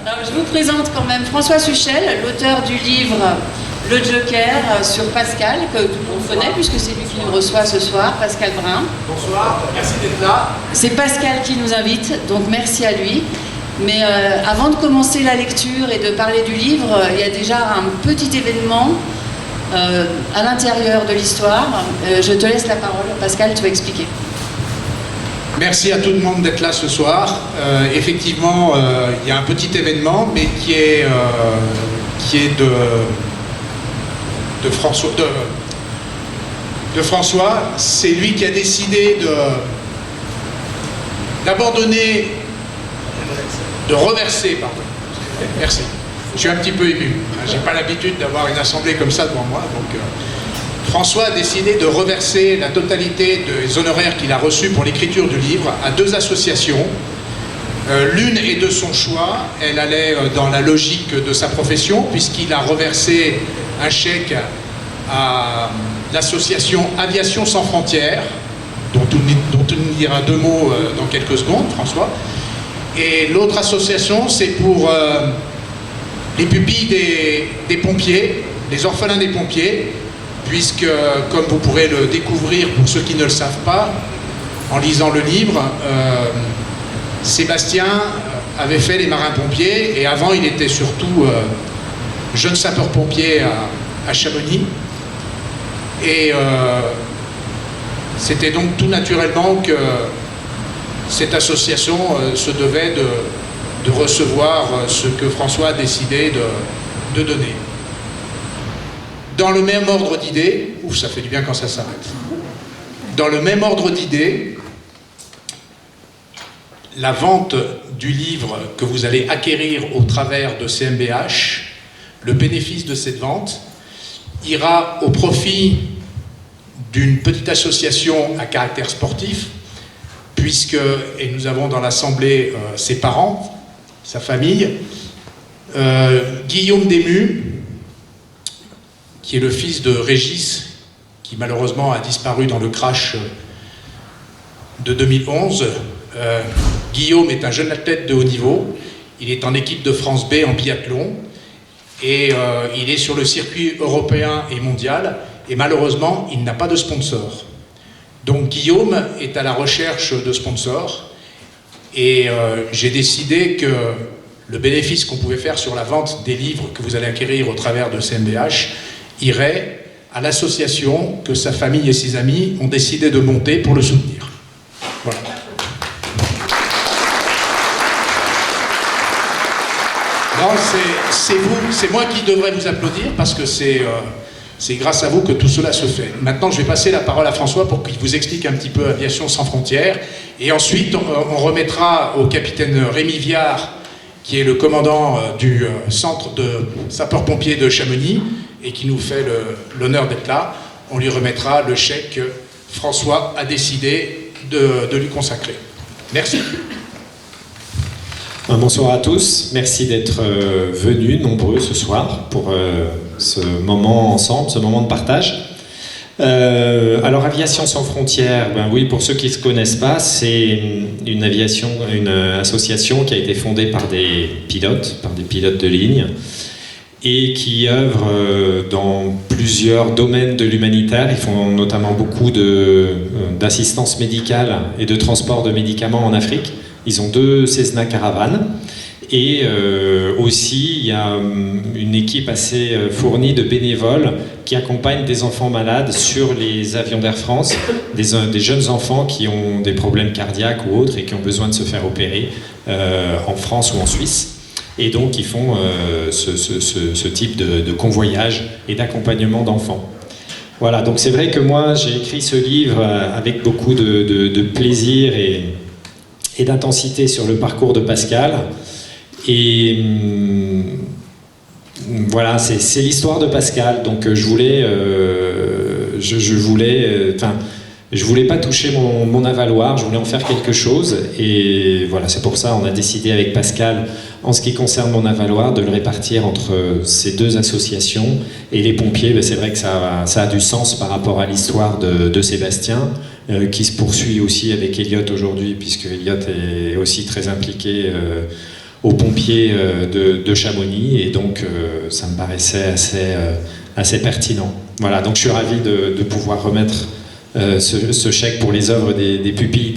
Alors, je vous présente quand même François Suchel, l'auteur du livre Le Joker sur Pascal, que tout le monde connaît puisque c'est lui qui nous reçoit ce soir, Pascal Brun. Bonsoir, merci d'être là. C'est Pascal qui nous invite, donc merci à lui. Mais avant de commencer la lecture et de parler du livre, il y a déjà un petit événement à l'intérieur de l'histoire. Je te laisse la parole. Pascal, tu vas expliquer. Merci à tout le monde d'être là ce soir. Effectivement, il y a un petit événement, mais qui est de François. De François. C'est lui qui a décidé d'abandonner, de reverser, pardon. Merci. Je suis un petit peu ému. J'ai pas l'habitude d'avoir une assemblée comme ça devant moi, donc. François a décidé de reverser la totalité des honoraires qu'il a reçus pour l'écriture du livre à deux associations. L'une est de son choix, elle allait dans la logique de sa profession, puisqu'il a reversé un chèque à l'association Aviation sans frontières, dont on nous dira deux mots dans quelques secondes, François. Et l'autre association, c'est pour les pupilles des pompiers, les orphelins des pompiers, puisque, comme vous pourrez le découvrir pour ceux qui ne le savent pas, en lisant le livre, Sébastien avait fait les marins-pompiers, et avant il était surtout jeune sapeur-pompier à Chamonix. Et c'était donc tout naturellement que cette association se devait de recevoir ce que François a décidé de donner. Dans le même ordre d'idées, ouf, ça fait du bien quand ça s'arrête. Dans le même ordre d'idées, la vente du livre que vous allez acquérir au travers de CMBH, le bénéfice de cette vente ira au profit d'une petite association à caractère sportif, puisque, et nous avons dans l'assemblée ses parents, sa famille, Guillaume Desmus, qui est le fils de Régis, qui malheureusement a disparu dans le crash de 2011. Guillaume est un jeune athlète de haut niveau, il est en équipe de France B en biathlon, et il est sur le circuit européen et mondial, et malheureusement, il n'a pas de sponsor. Donc Guillaume est à la recherche de sponsors, et j'ai décidé que le bénéfice qu'on pouvait faire sur la vente des livres que vous allez acquérir au travers de CMBH irait à l'association que sa famille et ses amis ont décidé de monter pour le soutenir. Voilà. Non, c'est moi qui devrais vous applaudir parce que c'est grâce à vous que tout cela se fait. Maintenant, je vais passer la parole à François pour qu'il vous explique un petit peu Aviation sans frontières. Et ensuite, on remettra au capitaine Rémi Viard, qui est le commandant du centre de sapeurs-pompiers de Chamonix, et qui nous fait l'honneur d'être là, on lui remettra le chèque que François a décidé de lui consacrer. Merci. Bonsoir à tous, merci d'être venus nombreux ce soir pour ce moment ensemble, ce moment de partage. Alors Aviation sans frontières, ben oui, pour ceux qui ne se connaissent pas, c'est une association qui a été fondée par des pilotes de ligne, et qui œuvrent dans plusieurs domaines de l'humanitaire. Ils font notamment beaucoup d'assistance médicale et de transport de médicaments en Afrique. Ils ont 2 Cessna Caravan, et aussi il y a une équipe assez fournie de bénévoles qui accompagnent des enfants malades sur les avions d'Air France, des jeunes enfants qui ont des problèmes cardiaques ou autres et qui ont besoin de se faire opérer en France ou en Suisse. Et donc ils font ce type de convoyage et d'accompagnement d'enfants. Voilà, donc c'est vrai que moi j'ai écrit ce livre avec beaucoup de plaisir et d'intensité sur le parcours de Pascal. Et voilà, c'est l'histoire de Pascal. Donc je voulais pas toucher mon avaloir, je voulais en faire quelque chose. Et voilà, c'est pour ça on a décidé avec Pascal, en ce qui concerne mon avaloir, de le répartir entre ces 2 associations. Et les pompiers, ben c'est vrai que ça a du sens par rapport à l'histoire de Sébastien, qui se poursuit aussi avec Elliot aujourd'hui, puisque Elliot est aussi très impliqué aux pompiers de Chamonix, et donc ça me paraissait assez pertinent. Voilà, donc je suis ravi de pouvoir remettre ce chèque pour les œuvres des pupilles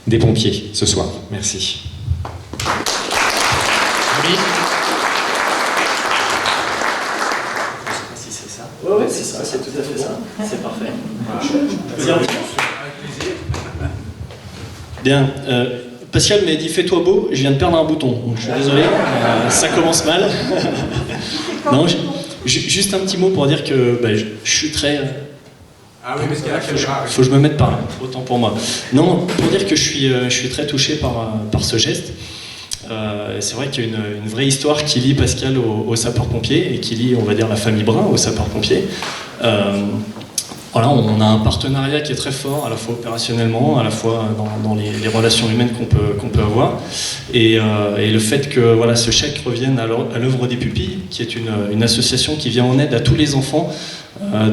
des pompiers ce soir. Merci. Oui. Si c'est ça. Ouais, c'est ça, c'est tout à fait ça. C'est parfait. Voilà. Bien. Pascal m'a dit fais-toi beau, je viens de perdre un bouton, donc je suis désolé, ça commence mal. Non, juste un petit mot pour dire que je suis très... Ah oui, parce qu'il y a la caméra. Faut que je me mette par là, autant pour moi. Non, pour dire que je suis très touché par ce geste. C'est vrai qu'il y a une vraie histoire qui lie Pascal aux sapeurs-pompiers et qui lie, on va dire, la famille Brun aux sapeurs-pompiers. Voilà, on a un partenariat qui est très fort, à la fois opérationnellement, à la fois dans les relations humaines qu'on peut avoir. Et le fait que voilà, ce chèque revienne à l'œuvre des pupilles, qui est une association qui vient en aide à tous les enfants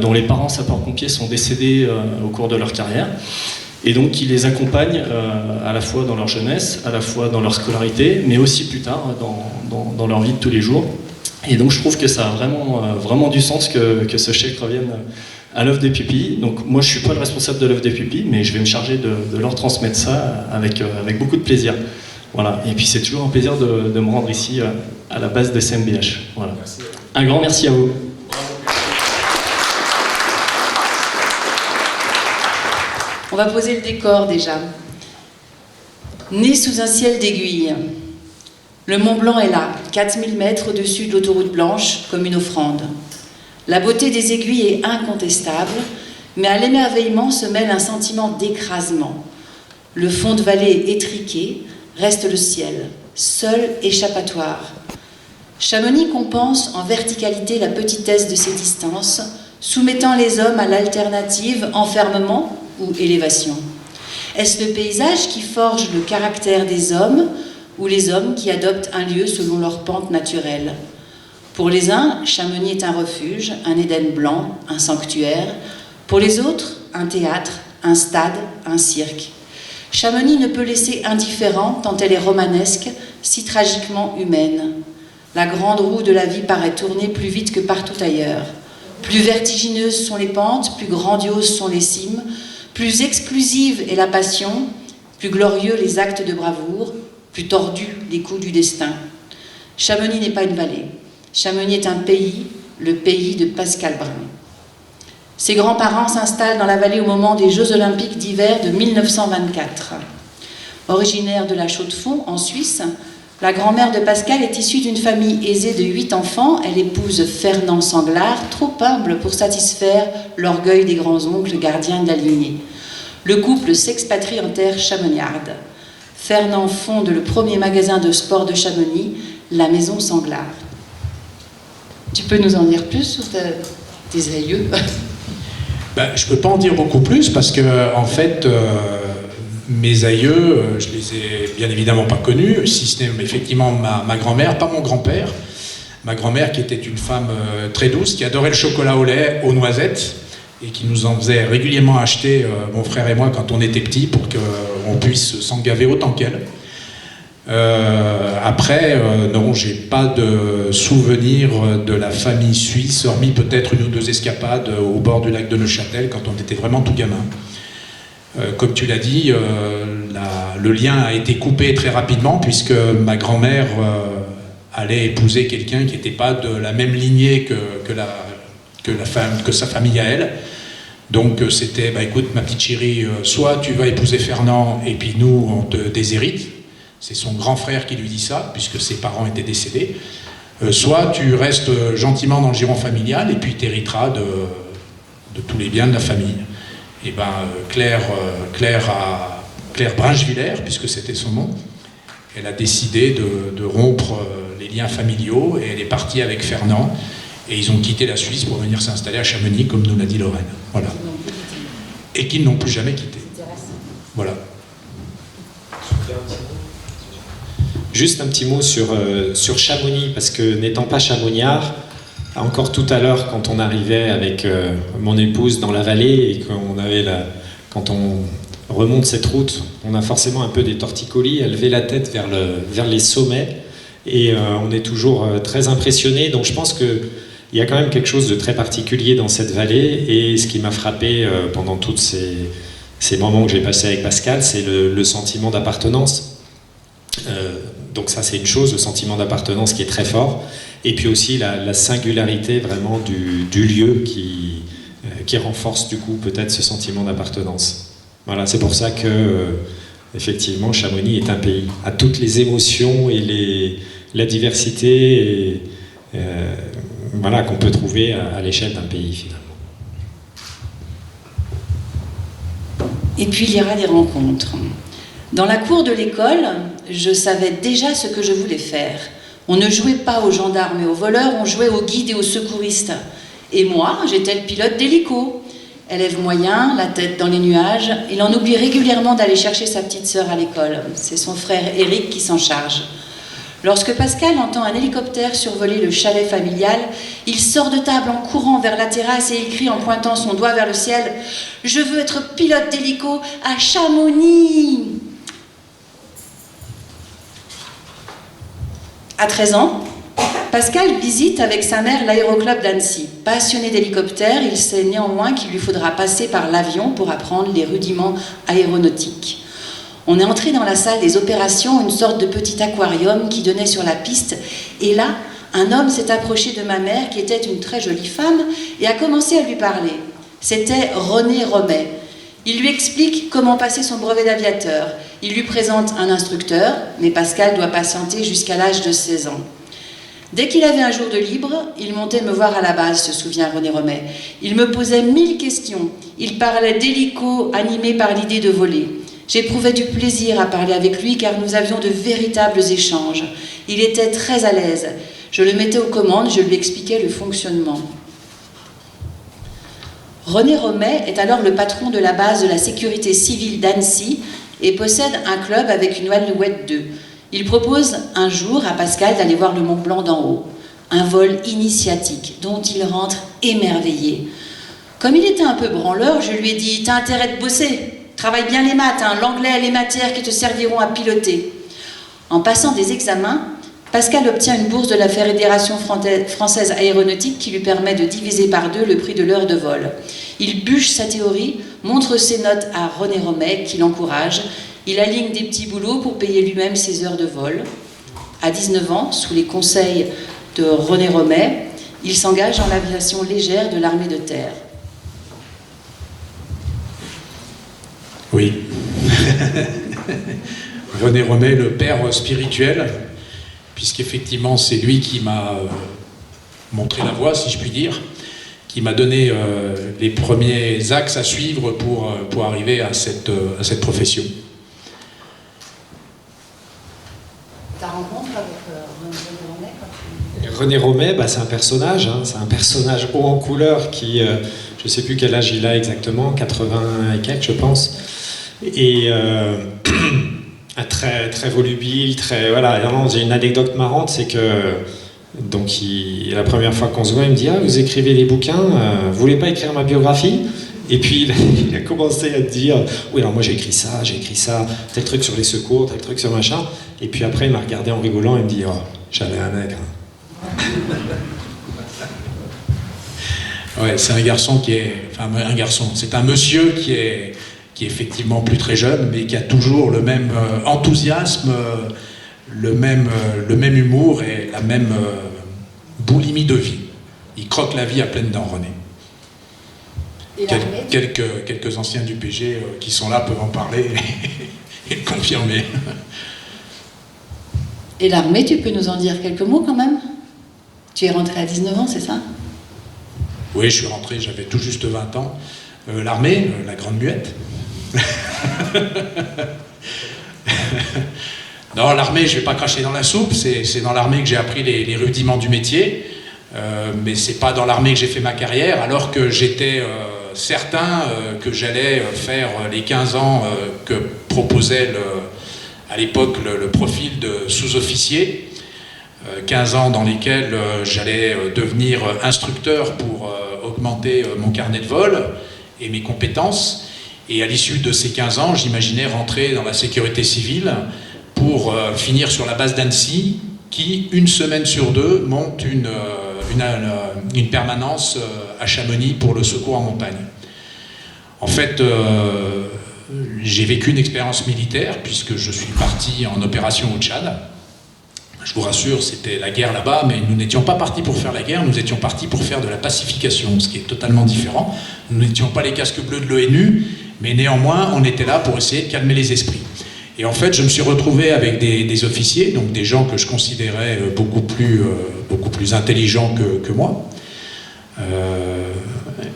dont les parents sapeurs-pompiers sont décédés au cours de leur carrière. Et donc qui les accompagne à la fois dans leur jeunesse, à la fois dans leur scolarité, mais aussi plus tard dans leur vie de tous les jours. Et donc je trouve que ça a vraiment du sens que ce chèque revienne à l'œuvre des pupilles. Donc moi je ne suis pas le responsable de l'œuvre des pupilles, mais je vais me charger de leur transmettre ça avec beaucoup de plaisir. Voilà. Et puis c'est toujours un plaisir de me rendre ici à la base de CMBH. Voilà. Un grand merci à vous. On va poser le décor déjà. Né sous un ciel d'aiguilles, le Mont Blanc est là, 4000 mètres au-dessus de l'autoroute blanche, comme une offrande. La beauté des aiguilles est incontestable, mais à l'émerveillement se mêle un sentiment d'écrasement. Le fond de vallée étriqué, reste le ciel, seul échappatoire. Chamonix compense en verticalité la petitesse de ses distances, soumettant les hommes à l'alternative enfermement ou élévation. Est-ce le paysage qui forge le caractère des hommes ou les hommes qui adoptent un lieu selon leur pente naturelle? Pour les uns, Chamonix est un refuge, un Éden blanc, un sanctuaire. Pour les autres, un théâtre, un stade, un cirque. Chamonix ne peut laisser indifférent tant elle est romanesque, si tragiquement humaine. La grande roue de la vie paraît tourner plus vite que partout ailleurs. Plus vertigineuses sont les pentes, plus grandioses sont les cimes, plus exclusive est la passion, plus glorieux les actes de bravoure, plus tordus les coups du destin. Chamonix n'est pas une vallée. Chamonix est un pays, le pays de Pascal Brun. Ses grands-parents s'installent dans la vallée au moment des Jeux Olympiques d'hiver de 1924. Originaire de la Chaux-de-Fonds, en Suisse, la grand-mère de Pascal est issue d'une famille aisée de 8 enfants. Elle épouse Fernand Sanglard, trop humble pour satisfaire l'orgueil des grands-oncles gardiens de la lignée. Le couple s'expatrie en terre chamoniarde. Fernand fonde le premier magasin de sport de Chamonix, la Maison Sanglard. Tu peux nous en dire plus sur tes aïeux? Je ne peux pas en dire beaucoup plus parce que, en fait, mes aïeux, je les ai bien évidemment pas connus, si ce n'est effectivement ma grand-mère, pas mon grand-père. Ma grand-mère qui était une femme très douce, qui adorait le chocolat au lait, aux noisettes, et qui nous en faisait régulièrement acheter, mon frère et moi, quand on était petits, pour qu'on puisse s'en gaver autant qu'elle. Après, non, j'ai pas de souvenir de la famille suisse, hormis peut-être une ou deux escapades au bord du lac de Neuchâtel, quand on était vraiment tout gamin. Comme tu l'as dit, le lien a été coupé très rapidement, puisque ma grand-mère allait épouser quelqu'un qui n'était pas de la même lignée que sa famille à elle. Donc c'était, écoute ma petite chérie, soit tu vas épouser Fernand et puis nous on te déshérite, c'est son grand frère qui lui dit ça, puisque ses parents étaient décédés, soit tu restes gentiment dans le giron familial et puis tu hériteras de tous les biens de la famille. Et Claire Brinchevillers, puisque c'était son nom, elle a décidé de rompre les liens familiaux et elle est partie avec Fernand. Et ils ont quitté la Suisse pour venir s'installer à Chamonix, comme nous l'a dit Lorraine. Voilà. Et qu'ils n'ont plus jamais quitté. Voilà. Juste un petit mot sur Chamonix, parce que n'étant pas chamoniard, encore tout à l'heure, quand on arrivait avec mon épouse dans la vallée et quand on remonte cette route, on a forcément un peu des torticolis, à lever la tête vers les sommets, et on est toujours très impressionné. Donc je pense qu'il y a quand même quelque chose de très particulier dans cette vallée, et ce qui m'a frappé pendant tous ces moments que j'ai passés avec Pascal, c'est le sentiment d'appartenance. Donc ça, c'est une chose, le sentiment d'appartenance qui est très fort, et puis aussi la singularité vraiment du lieu qui renforce du coup peut-être ce sentiment d'appartenance. Voilà, c'est pour ça que effectivement Chamonix est un pays à toutes les émotions et la diversité voilà, qu'on peut trouver à l'échelle d'un pays finalement. Et puis il y aura des rencontres. Dans la cour de l'école, je savais déjà ce que je voulais faire. On ne jouait pas aux gendarmes et aux voleurs, on jouait aux guides et aux secouristes. Et moi, j'étais le pilote d'hélico. Élève moyen, la tête dans les nuages, il en oublie régulièrement d'aller chercher sa petite sœur à l'école. C'est son frère Eric qui s'en charge. Lorsque Pascal entend un hélicoptère survoler le chalet familial, il sort de table en courant vers la terrasse et il crie en pointant son doigt vers le ciel « Je veux être pilote d'hélico à Chamonix !» À 13 ans, Pascal visite avec sa mère l'aéroclub d'Annecy. Passionné d'hélicoptère, il sait néanmoins qu'il lui faudra passer par l'avion pour apprendre les rudiments aéronautiques. On est entré dans la salle des opérations, une sorte de petit aquarium qui donnait sur la piste, et là, un homme s'est approché de ma mère, qui était une très jolie femme, et a commencé à lui parler. C'était René Romet. Il lui explique comment passer son brevet d'aviateur. Il lui présente un instructeur, mais Pascal doit patienter jusqu'à l'âge de 16 ans. Dès qu'il avait un jour de libre, il montait me voir à la base, se souvient René Romet. Il me posait 1000 questions. Il parlait d'hélico, animé par l'idée de voler. J'éprouvais du plaisir à parler avec lui car nous avions de véritables échanges. Il était très à l'aise. Je le mettais aux commandes, je lui expliquais le fonctionnement. René Romet est alors le patron de la base de la sécurité civile d'Annecy et possède un club avec une Alouette 2. Il propose un jour à Pascal d'aller voir le Mont Blanc d'en haut. Un vol initiatique dont il rentre émerveillé. Comme il était un peu branleur, je lui ai dit « T'as intérêt de bosser. Travaille bien les maths, hein, l'anglais et les matières qui te serviront à piloter. » En passant des examens, Pascal obtient une bourse de la Fédération française aéronautique qui lui permet de diviser par 2 le prix de l'heure de vol. Il bûche sa théorie, montre ses notes à René Romet qui l'encourage. Il aligne des petits boulots pour payer lui-même ses heures de vol. À 19 ans, sous les conseils de René Romet, il s'engage dans l'aviation légère de l'armée de terre. Oui. René Romet, le père spirituel, puisqu'effectivement c'est lui qui m'a montré la voie, si je puis dire, qui m'a donné les premiers axes à suivre pour arriver à cette profession. Ta rencontre avec René Romet quand tu... René Romet, c'est un personnage, hein, c'est un personnage haut en couleur qui, je ne sais plus quel âge il a exactement, 80 et quelques je pense, et très, très volubile, très, voilà. J'ai une anecdote marrante, c'est que donc la première fois qu'on se voit, il me dit « Ah, vous écrivez des bouquins, vous voulez pas écrire ma biographie ?» Et puis il a commencé à te dire « Oui, alors moi j'ai écrit ça, tel truc sur les secours, tel truc sur machin. » Et puis après il m'a regardé en rigolant et me dit « Oh, j'avais un nègre. » Ouais, c'est un garçon qui est... Enfin, un garçon, c'est un monsieur qui est effectivement plus très jeune, mais qui a toujours le même enthousiasme, le même humour et la même boulimie de vie. Il croque la vie à pleines dents, René. Quelques anciens du PG qui sont là peuvent en parler et le confirmer. Et l'armée, tu peux nous en dire quelques mots quand même? Tu es rentré à 19 ans, c'est ça? Oui, je suis rentré, j'avais tout juste 20 ans. L'armée, la grande muette. Non, l'armée, je ne vais pas cracher dans la soupe, c'est dans l'armée que j'ai appris les rudiments du métier, mais ce n'est pas dans l'armée que j'ai fait ma carrière, alors que j'étais certain que j'allais faire les 15 ans que proposait à l'époque le profil de sous-officier, 15 ans dans lesquels j'allais devenir instructeur pour augmenter mon carnet de vol et mes compétences. Et à l'issue de ces 15 ans, j'imaginais rentrer dans la sécurité civile pour finir sur la base d'Annecy, qui, une semaine sur deux, monte une permanence à Chamonix pour le secours en montagne. En fait, j'ai vécu une expérience militaire, puisque je suis parti en opération au Tchad. Je vous rassure, c'était la guerre là-bas, mais nous n'étions pas partis pour faire la guerre, nous étions partis pour faire de la pacification, ce qui est totalement différent. Nous n'étions pas les casques bleus de l'ONU, mais néanmoins, on était là pour essayer de calmer les esprits. Et en fait, je me suis retrouvé avec des officiers, donc des gens que je considérais beaucoup plus intelligents que moi.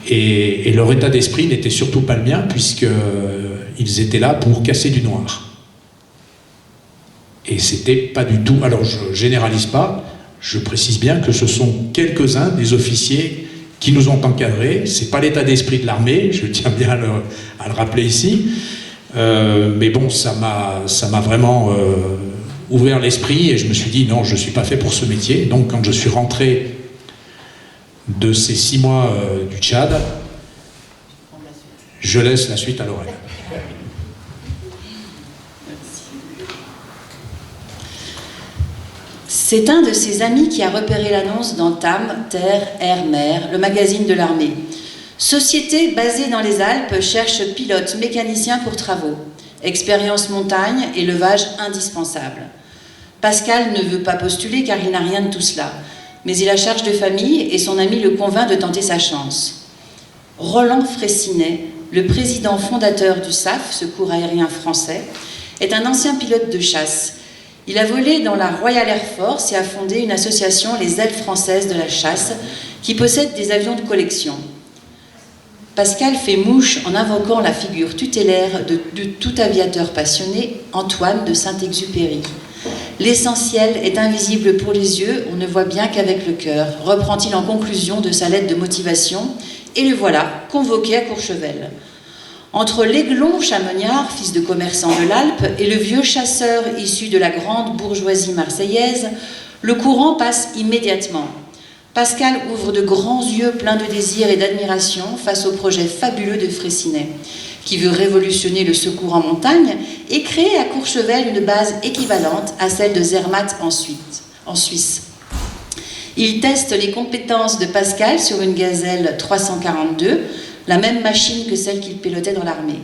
Et leur état d'esprit n'était surtout pas le mien, puisqu'ils étaient là pour casser du noir. Et c'était pas du tout... Alors, je généralise pas, je précise bien que ce sont quelques-uns des officiers qui nous ont encadrés. C'est pas l'état d'esprit de l'armée, je tiens bien à le rappeler ici. Mais bon, ça m'a vraiment ouvert l'esprit et je me suis dit non, je suis pas fait pour ce métier. Donc quand je suis rentré de ces 6 mois du Tchad, je laisse la suite à l'oreille. C'est un de ses amis qui a repéré l'annonce dans TAM, Terre, Air, Mer, le magazine de l'armée. Société basée dans les Alpes cherche pilote mécanicien pour travaux. Expérience montagne, élevage indispensable. Pascal ne veut pas postuler car il n'a rien de tout cela. Mais il a charge de famille et son ami le convainc de tenter sa chance. Roland Fraissinet, le président fondateur du SAF, Secours aérien français, est un ancien pilote de chasse. Il a volé dans la Royal Air Force et a fondé une association, les Ailes françaises de la chasse, qui possède des avions de collection. Pascal fait mouche en invoquant la figure tutélaire de tout aviateur passionné, Antoine de Saint-Exupéry. L'essentiel est invisible pour les yeux, on ne voit bien qu'avec le cœur, reprend-il en conclusion de sa lettre de motivation, et le voilà, convoqué à Courchevel. Entre l'aiglon chamonniard, fils de commerçant de l'Alpe, et le vieux chasseur issu de la grande bourgeoisie marseillaise, le courant passe immédiatement. Pascal ouvre de grands yeux pleins de désir et d'admiration face au projet fabuleux de Fraissinet, qui veut révolutionner le secours en montagne et créer à Courchevel une base équivalente à celle de Zermatt en Suisse. Il teste les compétences de Pascal sur une Gazelle 342, la même machine que celle qu'il pilotait dans l'armée.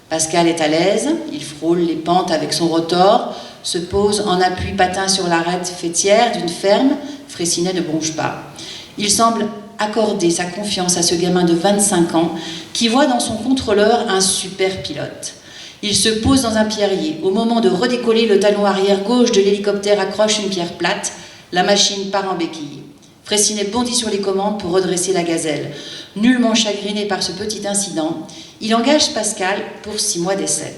Pascal est à l'aise, il frôle les pentes avec son rotor, se pose en appui patin sur l'arête faîtière d'une ferme. Fraissinet ne bronche pas. Il semble accorder sa confiance à ce gamin de 25 ans qui voit dans son contrôleur un super pilote. Il se pose dans un pierrier. Au moment de redécoller, le talon arrière gauche de l'hélicoptère accroche une pierre plate. La machine part en béquille. Fraissinet bondit sur les commandes pour redresser la Gazelle. Nullement chagriné par ce petit incident, il engage Pascal pour 6 mois d'essai.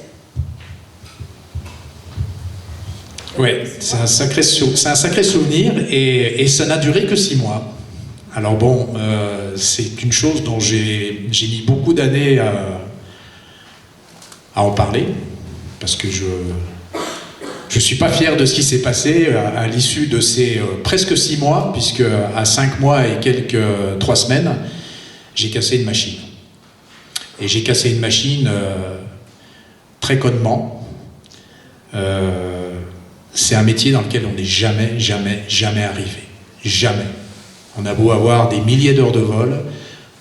Oui, c'est un sacré souvenir et ça n'a duré que 6 mois. Alors bon, c'est une chose dont j'ai mis beaucoup d'années à en parler, parce que je suis pas fier de ce qui s'est passé à l'issue de ces presque 6 mois, puisque à 5 mois et 3 semaines, j'ai cassé une machine. Et j'ai cassé une machine très connement. C'est un métier dans lequel on n'est jamais arrivé. Jamais. On a beau avoir des milliers d'heures de vol,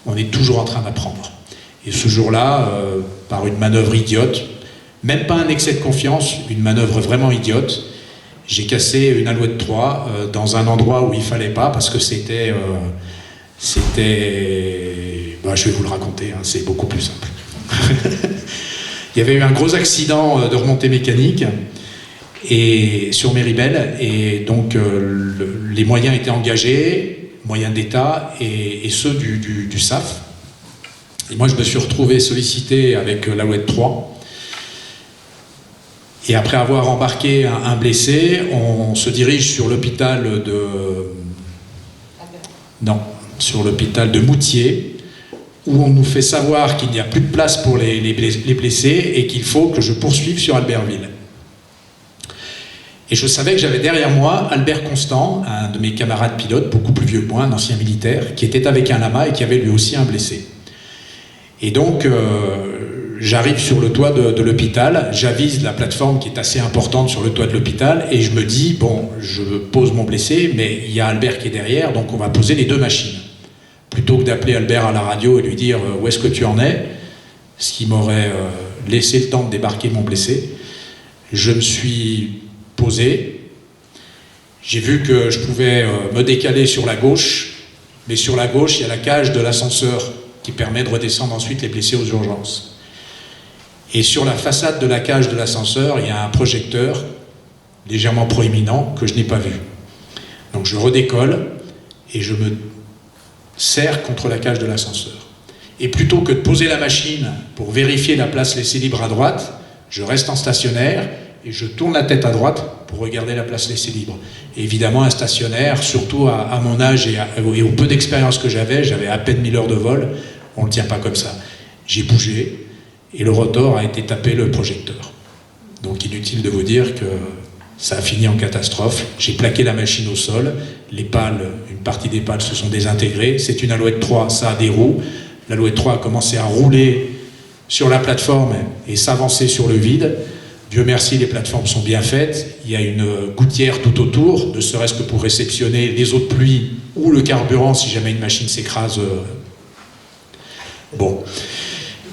on est toujours en train d'apprendre. Et ce jour-là, par une manœuvre idiote, même pas un excès de confiance, une manœuvre vraiment idiote, j'ai cassé une Alouette 3 dans un endroit où il fallait pas, parce que c'était... je vais vous le raconter, hein, c'est beaucoup plus simple. Il y avait eu un gros accident de remontée mécanique et sur Méribel, et donc les moyens étaient engagés, moyens d'État et ceux du SAF. Et moi je me suis retrouvé sollicité avec l'Alouette 3. Et après avoir embarqué un blessé, on se dirige sur l'hôpital sur l'hôpital de Moutier, où on nous fait savoir qu'il n'y a plus de place pour les blessés et qu'il faut que je poursuive sur Albertville. Et je savais que j'avais derrière moi Albert Constant, un de mes camarades pilotes, beaucoup plus vieux que moi, un ancien militaire, qui était avec un lama et qui avait lui aussi un blessé. Et donc, j'arrive sur le toit de l'hôpital, j'avise la plateforme qui est assez importante sur le toit de l'hôpital et je me dis, bon, je pose mon blessé, mais il y a Albert qui est derrière, donc on va poser les deux machines. Plutôt que d'appeler Albert à la radio et lui dire où est-ce que tu en es, ce qui m'aurait laissé le temps de débarquer mon blessé, je me suis posé, j'ai vu que je pouvais me décaler sur la gauche, mais sur la gauche, il y a la cage de l'ascenseur qui permet de redescendre ensuite les blessés aux urgences. Et sur la façade de la cage de l'ascenseur, il y a un projecteur légèrement proéminent que je n'ai pas vu. Donc je redécolle et je me serre contre la cage de l'ascenseur. Et plutôt que de poser la machine pour vérifier la place laissée libre à droite, je reste en stationnaire et je tourne la tête à droite pour regarder la place laissée libre. Et évidemment, un stationnaire, surtout à mon âge et au peu d'expérience que j'avais à peine 1000 heures de vol, on ne le tient pas comme ça. J'ai bougé et le rotor a été tapé le projecteur. Donc inutile de vous dire que ça a fini en catastrophe. J'ai plaqué la machine au sol, les pales, une partie des pales se sont désintégrées. C'est une Alouette 3, ça a des roues. L'Alouette 3 a commencé à rouler sur la plateforme et s'avancer sur le vide. Dieu merci, les plateformes sont bien faites. Il y a une gouttière tout autour, ne serait-ce que pour réceptionner les eaux de pluie ou le carburant si jamais une machine s'écrase. Bon.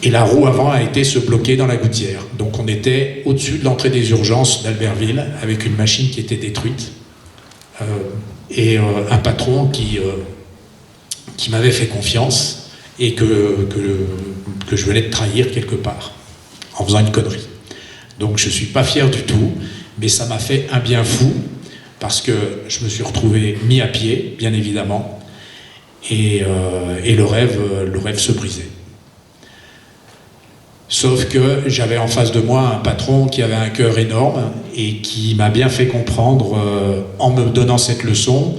Et la roue avant a été se bloquer dans la gouttière. Donc on était au-dessus de l'entrée des urgences d'Albertville avec une machine qui était détruite et un patron qui m'avait fait confiance et que je venais de trahir quelque part en faisant une connerie. Donc je ne suis pas fier du tout, mais ça m'a fait un bien fou parce que je me suis retrouvé mis à pied, bien évidemment, et le rêve se brisait. Sauf que j'avais en face de moi un patron qui avait un cœur énorme et qui m'a bien fait comprendre, en me donnant cette leçon,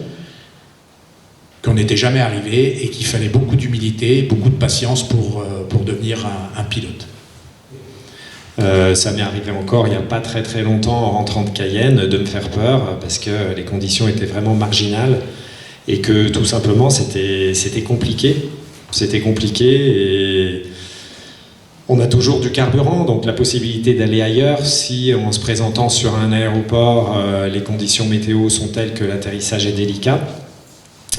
qu'on n'était jamais arrivé et qu'il fallait beaucoup d'humilité, beaucoup de patience pour devenir un pilote. Ça m'est arrivé encore il n'y a pas très très longtemps en rentrant de Cayenne de me faire peur parce que les conditions étaient vraiment marginales et que tout simplement c'était compliqué. C'était compliqué et on a toujours du carburant, donc la possibilité d'aller ailleurs si en se présentant sur un aéroport, les conditions météo sont telles que l'atterrissage est délicat.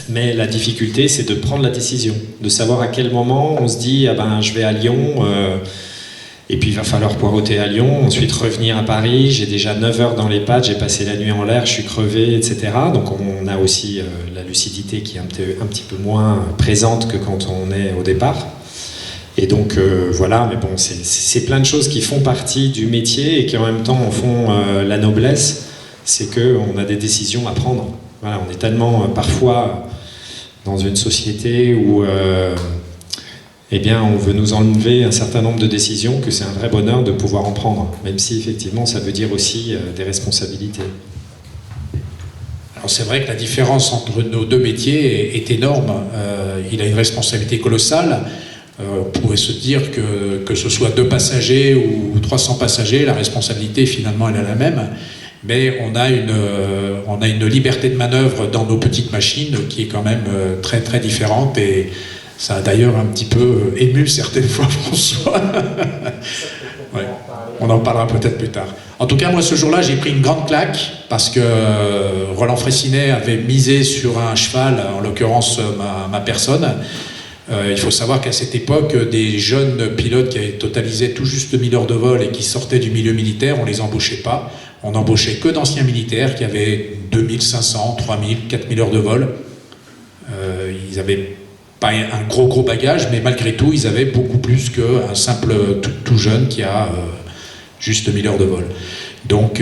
Mais la difficulté, c'est de prendre la décision, de savoir à quel moment on se dit ah ben, je vais à Lyon, et puis il va falloir poireauter à Lyon, ensuite revenir à Paris, j'ai déjà 9 heures dans les pattes, j'ai passé la nuit en l'air, je suis crevé, etc. Donc on a aussi la lucidité qui est un petit peu moins présente que quand on est au départ. Et donc voilà, mais bon, c'est plein de choses qui font partie du métier et qui en même temps en font la noblesse, c'est qu'on a des décisions à prendre. Voilà, on est tellement parfois dans une société où eh bien, on veut nous enlever un certain nombre de décisions que c'est un vrai bonheur de pouvoir en prendre, même si effectivement ça veut dire aussi des responsabilités. Alors c'est vrai que la différence entre nos deux métiers est énorme. Il a une responsabilité colossale. On pourrait se dire que ce soit 2 passagers ou 300 passagers, la responsabilité finalement elle est la même, mais on a une liberté de manœuvre dans nos petites machines qui est quand même très très différente et ça a d'ailleurs un petit peu ému certaines fois François. Ouais. On en parlera peut-être plus tard. En tout cas, moi ce jour-là j'ai pris une grande claque parce que Roland Fraissinet avait misé sur un cheval, en l'occurrence ma personne. Il faut savoir qu'à cette époque, des jeunes pilotes qui avaient totalisé tout juste 1000 heures de vol et qui sortaient du milieu militaire, on les embauchait pas. On n'embauchait que d'anciens militaires qui avaient 2500, 3000, 4000 heures de vol. Ils n'avaient pas un gros bagage, mais malgré tout, ils avaient beaucoup plus qu'un simple tout jeune qui a juste 1000 heures de vol. Donc,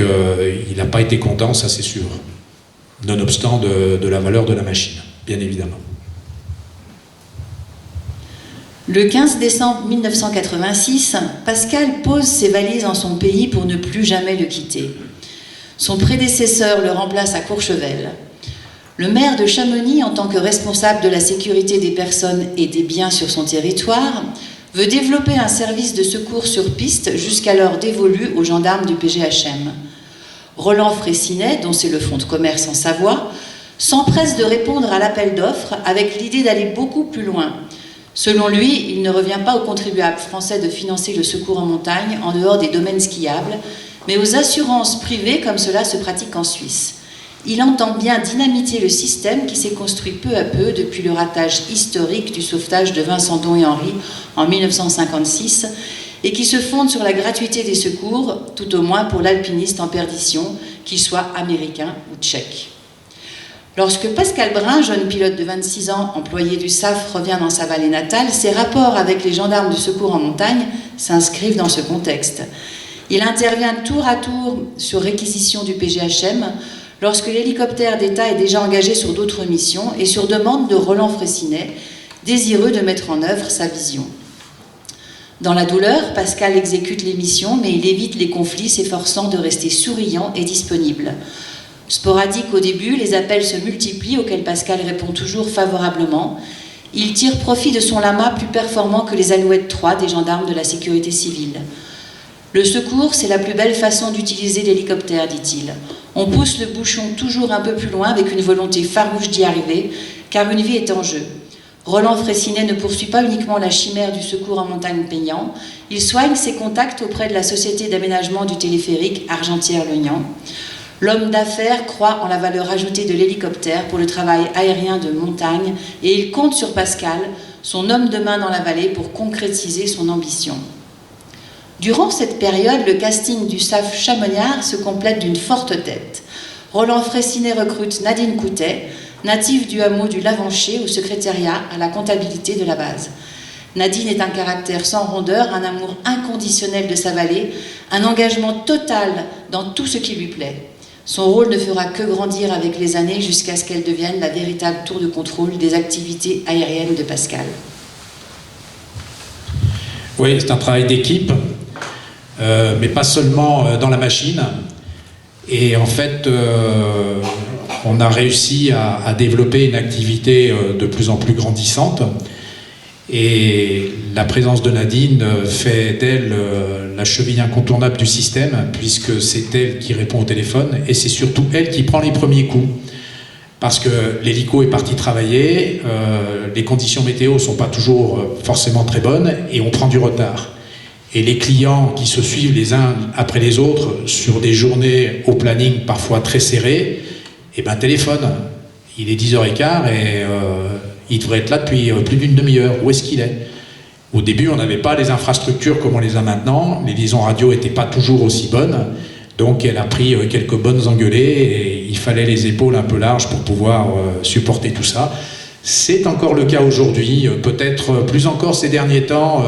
il n'a pas été content, ça c'est sûr. Nonobstant de la valeur de la machine, bien évidemment. Le 15 décembre 1986, Pascal pose ses valises en son pays pour ne plus jamais le quitter. Son prédécesseur le remplace à Courchevel. Le maire de Chamonix, en tant que responsable de la sécurité des personnes et des biens sur son territoire, veut développer un service de secours sur piste jusqu'alors dévolu aux gendarmes du PGHM. Roland Fraissinet, dont c'est le fonds de commerce en Savoie, s'empresse de répondre à l'appel d'offres avec l'idée d'aller beaucoup plus loin, Selon lui, il ne revient pas aux contribuables français de financer le secours en montagne en dehors des domaines skiables, mais aux assurances privées comme cela se pratique en Suisse. Il entend bien dynamiter le système qui s'est construit peu à peu depuis le ratage historique du sauvetage de Vincent Don et Henry en 1956 et qui se fonde sur la gratuité des secours, tout au moins pour l'alpiniste en perdition, qu'il soit américain ou tchèque. Lorsque Pascal Brun, jeune pilote de 26 ans, employé du SAF, revient dans sa vallée natale, ses rapports avec les gendarmes du secours en montagne s'inscrivent dans ce contexte. Il intervient tour à tour sur réquisition du PGHM lorsque l'hélicoptère d'État est déjà engagé sur d'autres missions et sur demande de Roland Fraissinet, désireux de mettre en œuvre sa vision. Dans la douleur, Pascal exécute les missions, mais il évite les conflits, s'efforçant de rester souriant et disponible. Sporadique au début, les appels se multiplient auxquels Pascal répond toujours favorablement. Il tire profit de son lama plus performant que les Alouettes 3 des gendarmes de la sécurité civile. Le secours, c'est la plus belle façon d'utiliser l'hélicoptère, dit-il. On pousse le bouchon toujours un peu plus loin avec une volonté farouche d'y arriver, car une vie est en jeu. Roland Fraissinet ne poursuit pas uniquement la chimère du secours en montagne payant, il soigne ses contacts auprès de la société d'aménagement du téléphérique Argentière-Lognan. L'homme d'affaires croit en la valeur ajoutée de l'hélicoptère pour le travail aérien de montagne et il compte sur Pascal, son homme de main dans la vallée, pour concrétiser son ambition. Durant cette période, le casting du SAF Chamoniard se complète d'une forte tête. Roland Fraissinet recrute Nadine Coutet, native du hameau du Lavancher, au secrétariat à la comptabilité de la base. Nadine est un caractère sans rondeur, un amour inconditionnel de sa vallée, un engagement total dans tout ce qui lui plaît. Son rôle ne fera que grandir avec les années jusqu'à ce qu'elle devienne la véritable tour de contrôle des activités aériennes de Pascal. Oui, c'est un travail d'équipe, mais pas seulement dans la machine. Et en fait, on a réussi à développer une activité de plus en plus grandissante. Et la présence de Nadine fait d'elle la cheville incontournable du système, puisque c'est elle qui répond au téléphone, et c'est surtout elle qui prend les premiers coups. Parce que l'hélico est parti travailler, les conditions météo ne sont pas toujours forcément très bonnes, et on prend du retard. Et les clients qui se suivent les uns après les autres sur des journées au planning parfois très serré, eh ben téléphone. Il est 10h15 et il devrait être là depuis plus d'une demi-heure. Où est-ce qu'il est ? Au début, on n'avait pas les infrastructures comme on les a maintenant. Les liaisons radio n'étaient pas toujours aussi bonnes. Donc elle a pris quelques bonnes engueulées et il fallait les épaules un peu larges pour pouvoir supporter tout ça. C'est encore le cas aujourd'hui, peut-être plus encore ces derniers temps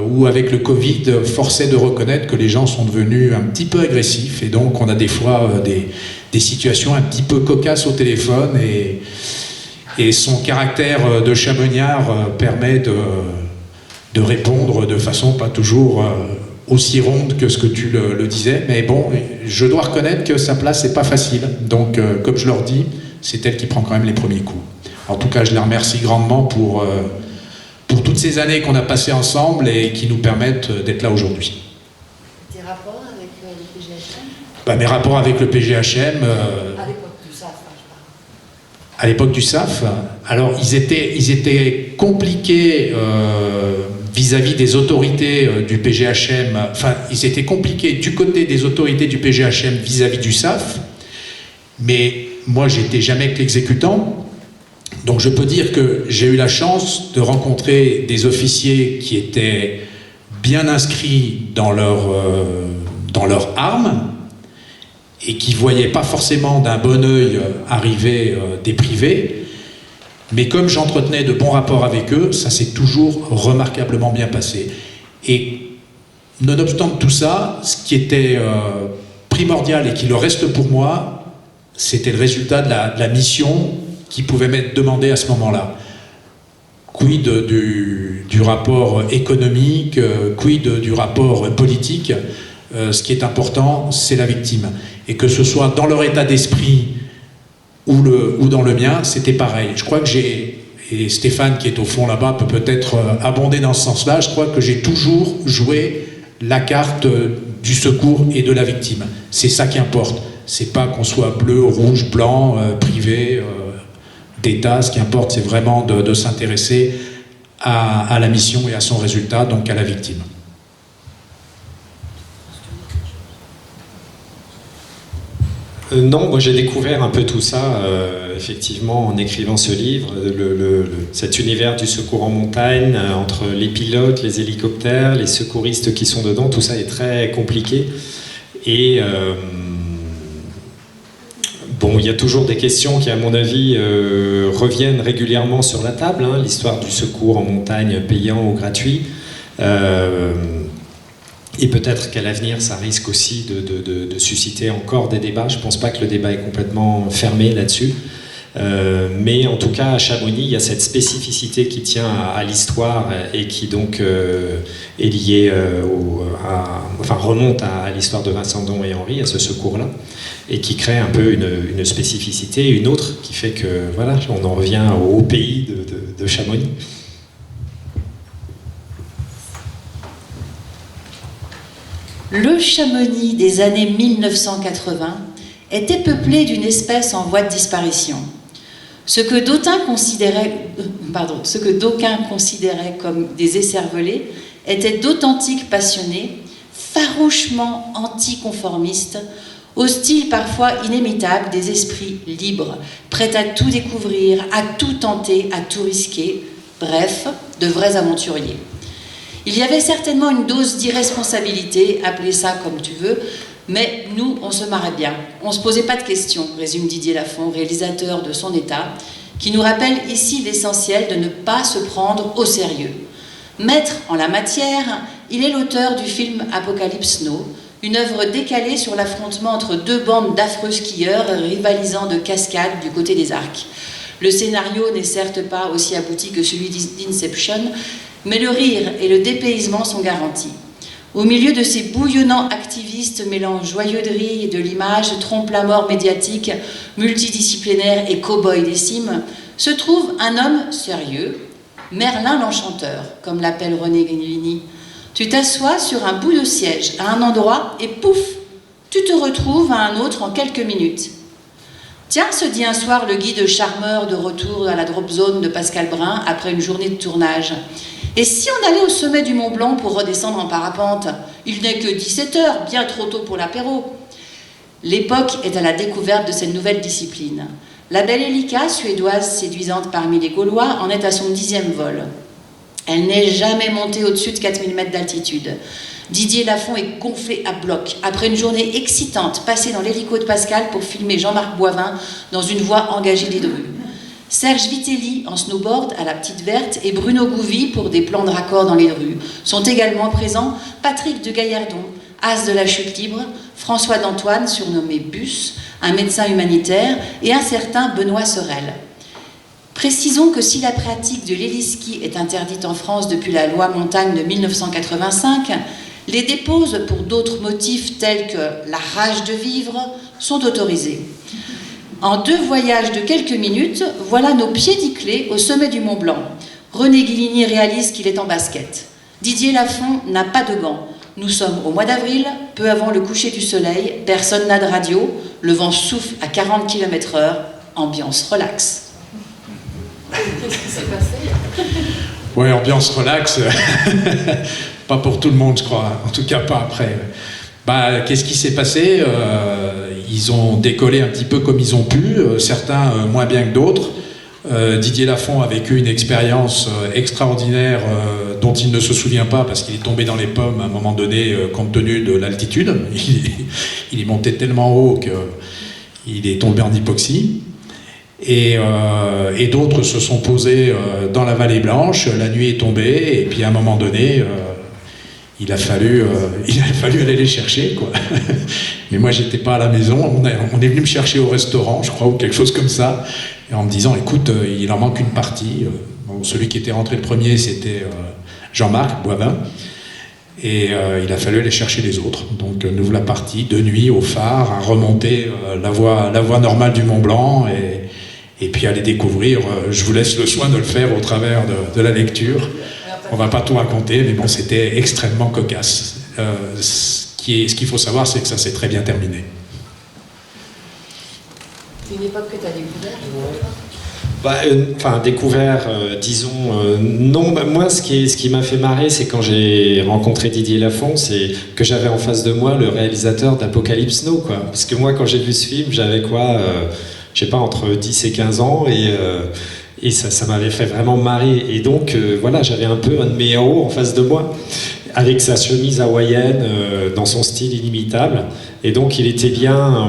où avec le Covid, force est de reconnaître que les gens sont devenus un petit peu agressifs et donc on a des fois des situations un petit peu cocasses au téléphone et son caractère de chamoniard permet de répondre de façon pas toujours aussi ronde que ce que tu le disais, mais bon, je dois reconnaître que sa place n'est pas facile, donc comme je leur dis, c'est elle qui prend quand même les premiers coups. En tout cas, je la remercie grandement pour toutes ces années qu'on a passées ensemble et qui nous permettent d'être là aujourd'hui. Tes rapports avec le PGHM ? Mes rapports avec le PGHM... à l'époque du SAF, je parle. À l'époque du SAF, alors ils étaient compliqués vis-à-vis des autorités du PGHM, enfin, ils étaient compliqués du côté des autorités du PGHM vis-à-vis du SAF, mais moi, j'étais jamais que l'exécutant. Donc je peux dire que j'ai eu la chance de rencontrer des officiers qui étaient bien inscrits dans leur arme et qui ne voyaient pas forcément d'un bon œil arriver des privés. Mais comme j'entretenais de bons rapports avec eux, ça s'est toujours remarquablement bien passé. Et nonobstant tout ça, ce qui était primordial et qui le reste pour moi, c'était le résultat de la mission qui pouvait m'être demandé à ce moment-là. Quid du rapport économique, quid du rapport politique, ce qui est important, c'est la victime. Et que ce soit dans leur état d'esprit ou dans le mien, c'était pareil. Je crois que et Stéphane qui est au fond là-bas peut peut-être abonder dans ce sens-là, je crois que j'ai toujours joué la carte du secours et de la victime. C'est ça qui importe. C'est pas qu'on soit bleu, rouge, blanc, privé... d'État, ce qui importe, c'est vraiment de s'intéresser à la mission et à son résultat, donc à la victime. Non, moi j'ai découvert un peu tout ça, effectivement, en écrivant ce livre, cet univers du secours en montagne, entre les pilotes, les hélicoptères, les secouristes qui sont dedans, tout ça est très compliqué. Et bon, il y a toujours des questions qui, à mon avis, reviennent régulièrement sur la table, hein, l'histoire du secours en montagne payant ou gratuit. Et peut-être qu'à l'avenir, ça risque aussi de susciter encore des débats. Je ne pense pas que le débat est complètement fermé là-dessus. Mais en tout cas, à Chamonix, il y a cette spécificité qui tient à l'histoire et qui donc est liée remonte à l'histoire de Vincent Don et Henri, à ce secours-là, et qui crée un peu une spécificité, une autre, qui fait que, voilà, on en revient au pays de Chamonix. Le Chamonix des années 1980 était peuplé d'une espèce en voie de disparition. Ce que d'aucuns considéraient comme des écervelés étaient d'authentiques passionnés, farouchement anticonformistes, hostiles parfois inimitables des esprits libres, prêts à tout découvrir, à tout tenter, à tout risquer, bref, de vrais aventuriers. Il y avait certainement une dose d'irresponsabilité, appelez ça comme tu veux, mais nous, on se marrait bien. On ne se posait pas de questions, résume Didier Lafont, réalisateur de Son État, qui nous rappelle ici l'essentiel de ne pas se prendre au sérieux. Maître en la matière, il est l'auteur du film Apocalypse Now, une œuvre décalée sur l'affrontement entre deux bandes d'affreux skieurs rivalisant de cascades du côté des Arcs. Le scénario n'est certes pas aussi abouti que celui d'Inception, mais le rire et le dépaysement sont garantis. Au milieu de ces bouillonnants activistes mêlant joyeuderie et de l'image, trompe-la-mort médiatique, multidisciplinaire et cow-boy des cimes, se trouve un homme sérieux, Merlin l'Enchanteur, comme l'appelle René Guénilini. Tu t'assois sur un bout de siège à un endroit et pouf, tu te retrouves à un autre en quelques minutes. Tiens, se dit un soir le guide charmeur de retour à la drop zone de Pascal Brun après une journée de tournage. Et si on allait au sommet du Mont Blanc pour redescendre en parapente? Il n'est que 17h, bien trop tôt pour l'apéro. L'époque est à la découverte de cette nouvelle discipline. La belle Elika, suédoise séduisante parmi les Gaulois, en est à son 10e vol. Elle n'est jamais montée au-dessus de 4000 mètres d'altitude. Didier Lafont est gonflé à bloc, après une journée excitante passée dans l'hélico de Pascal pour filmer Jean-Marc Boivin dans une voie engagée des Drus. Serge Vitelli en snowboard à la Petite Verte et Bruno Gouvi pour des plans de raccord dans les rues. Sont également présents Patrick de Gaillardon, as de la chute libre, François d'Antoine, surnommé Bus, un médecin humanitaire, et un certain Benoît Sorel. Précisons que si la pratique de l'héliski est interdite en France depuis la loi montagne de 1985, les déposes pour d'autres motifs tels que la rage de vivre sont autorisées. En 2 voyages de quelques minutes, voilà nos pieds nickelés au sommet du Mont Blanc. René Guénilini réalise qu'il est en basket. Didier Lafont n'a pas de gants. Nous sommes au mois d'avril, peu avant le coucher du soleil, personne n'a de radio, le vent souffle à 40 km/h, ambiance relax. Qu'est-ce qui s'est passé? Ouais, ambiance relax, pas pour tout le monde, je crois, en tout cas pas après. Qu'est-ce qui s'est passé? Ils ont décollé un petit peu comme ils ont pu, certains moins bien que d'autres. Didier Lafont a vécu une expérience extraordinaire dont il ne se souvient pas parce qu'il est tombé dans les pommes à un moment donné compte tenu de l'altitude. Il est monté tellement haut qu'il est tombé en hypoxie. Et d'autres se sont posés dans la vallée blanche, la nuit est tombée, et puis à un moment donné, il a fallu aller les chercher, quoi. Mais moi, j'étais pas à la maison, on est venu me chercher au restaurant, je crois, ou quelque chose comme ça, et en me disant, écoute, il en manque une partie. Bon, celui qui était rentré le premier, c'était Jean-Marc Boivin, et il a fallu aller chercher les autres. Donc nous voilà partis de nuit au phare, à remonter la voie normale du Mont Blanc, et puis aller découvrir, je vous laisse le soin de le faire au travers de la lecture. On va pas tout raconter, mais bon, c'était extrêmement cocasse. Ce qu'il faut savoir, c'est que ça s'est très bien terminé. C'est une époque que tu as découverte? Découvert, non. Moi, ce qui m'a fait marrer, c'est quand j'ai rencontré Didier Lafont, c'est que j'avais en face de moi le réalisateur d'Apocalypse Now, quoi. Parce que moi, quand j'ai vu ce film, j'avais je sais pas, entre 10 et 15 ans, et ça m'avait fait vraiment marrer. Et donc, voilà, j'avais un peu un de mes héros en face de moi, avec sa chemise hawaïenne, dans son style inimitable. Et donc, il était bien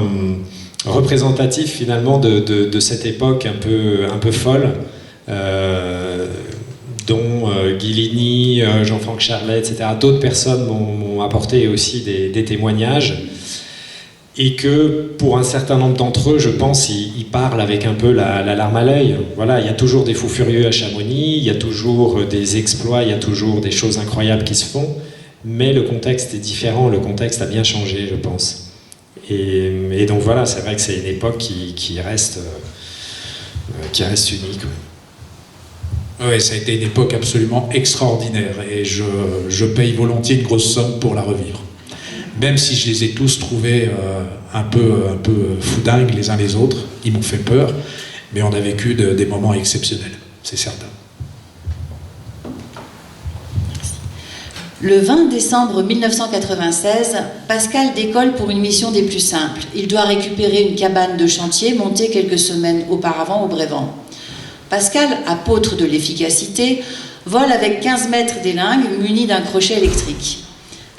représentatif finalement de cette époque un peu folle, dont Guilini, Jean-Franck Charlet, etc. D'autres personnes m'ont apporté aussi des témoignages, et que pour un certain nombre d'entre eux, je pense, ils parlent avec un peu la larme à l'œil. Voilà, il y a toujours des fous furieux à Chamonix, il y a toujours des exploits, il y a toujours des choses incroyables qui se font, mais le contexte est différent, le contexte a bien changé, je pense. Et donc voilà, c'est vrai que c'est une époque qui reste unique. Oui, ça a été une époque absolument extraordinaire, et je paye volontiers une grosse somme pour la revivre. Même si je les ai tous trouvés un peu foudingues les uns les autres, ils m'ont fait peur, mais on a vécu des moments exceptionnels, c'est certain. Le 20 décembre 1996, Pascal décolle pour une mission des plus simples. Il doit récupérer une cabane de chantier montée quelques semaines auparavant au Brévent. Pascal, apôtre de l'efficacité, vole avec 15 mètres d'élingue muni d'un crochet électrique.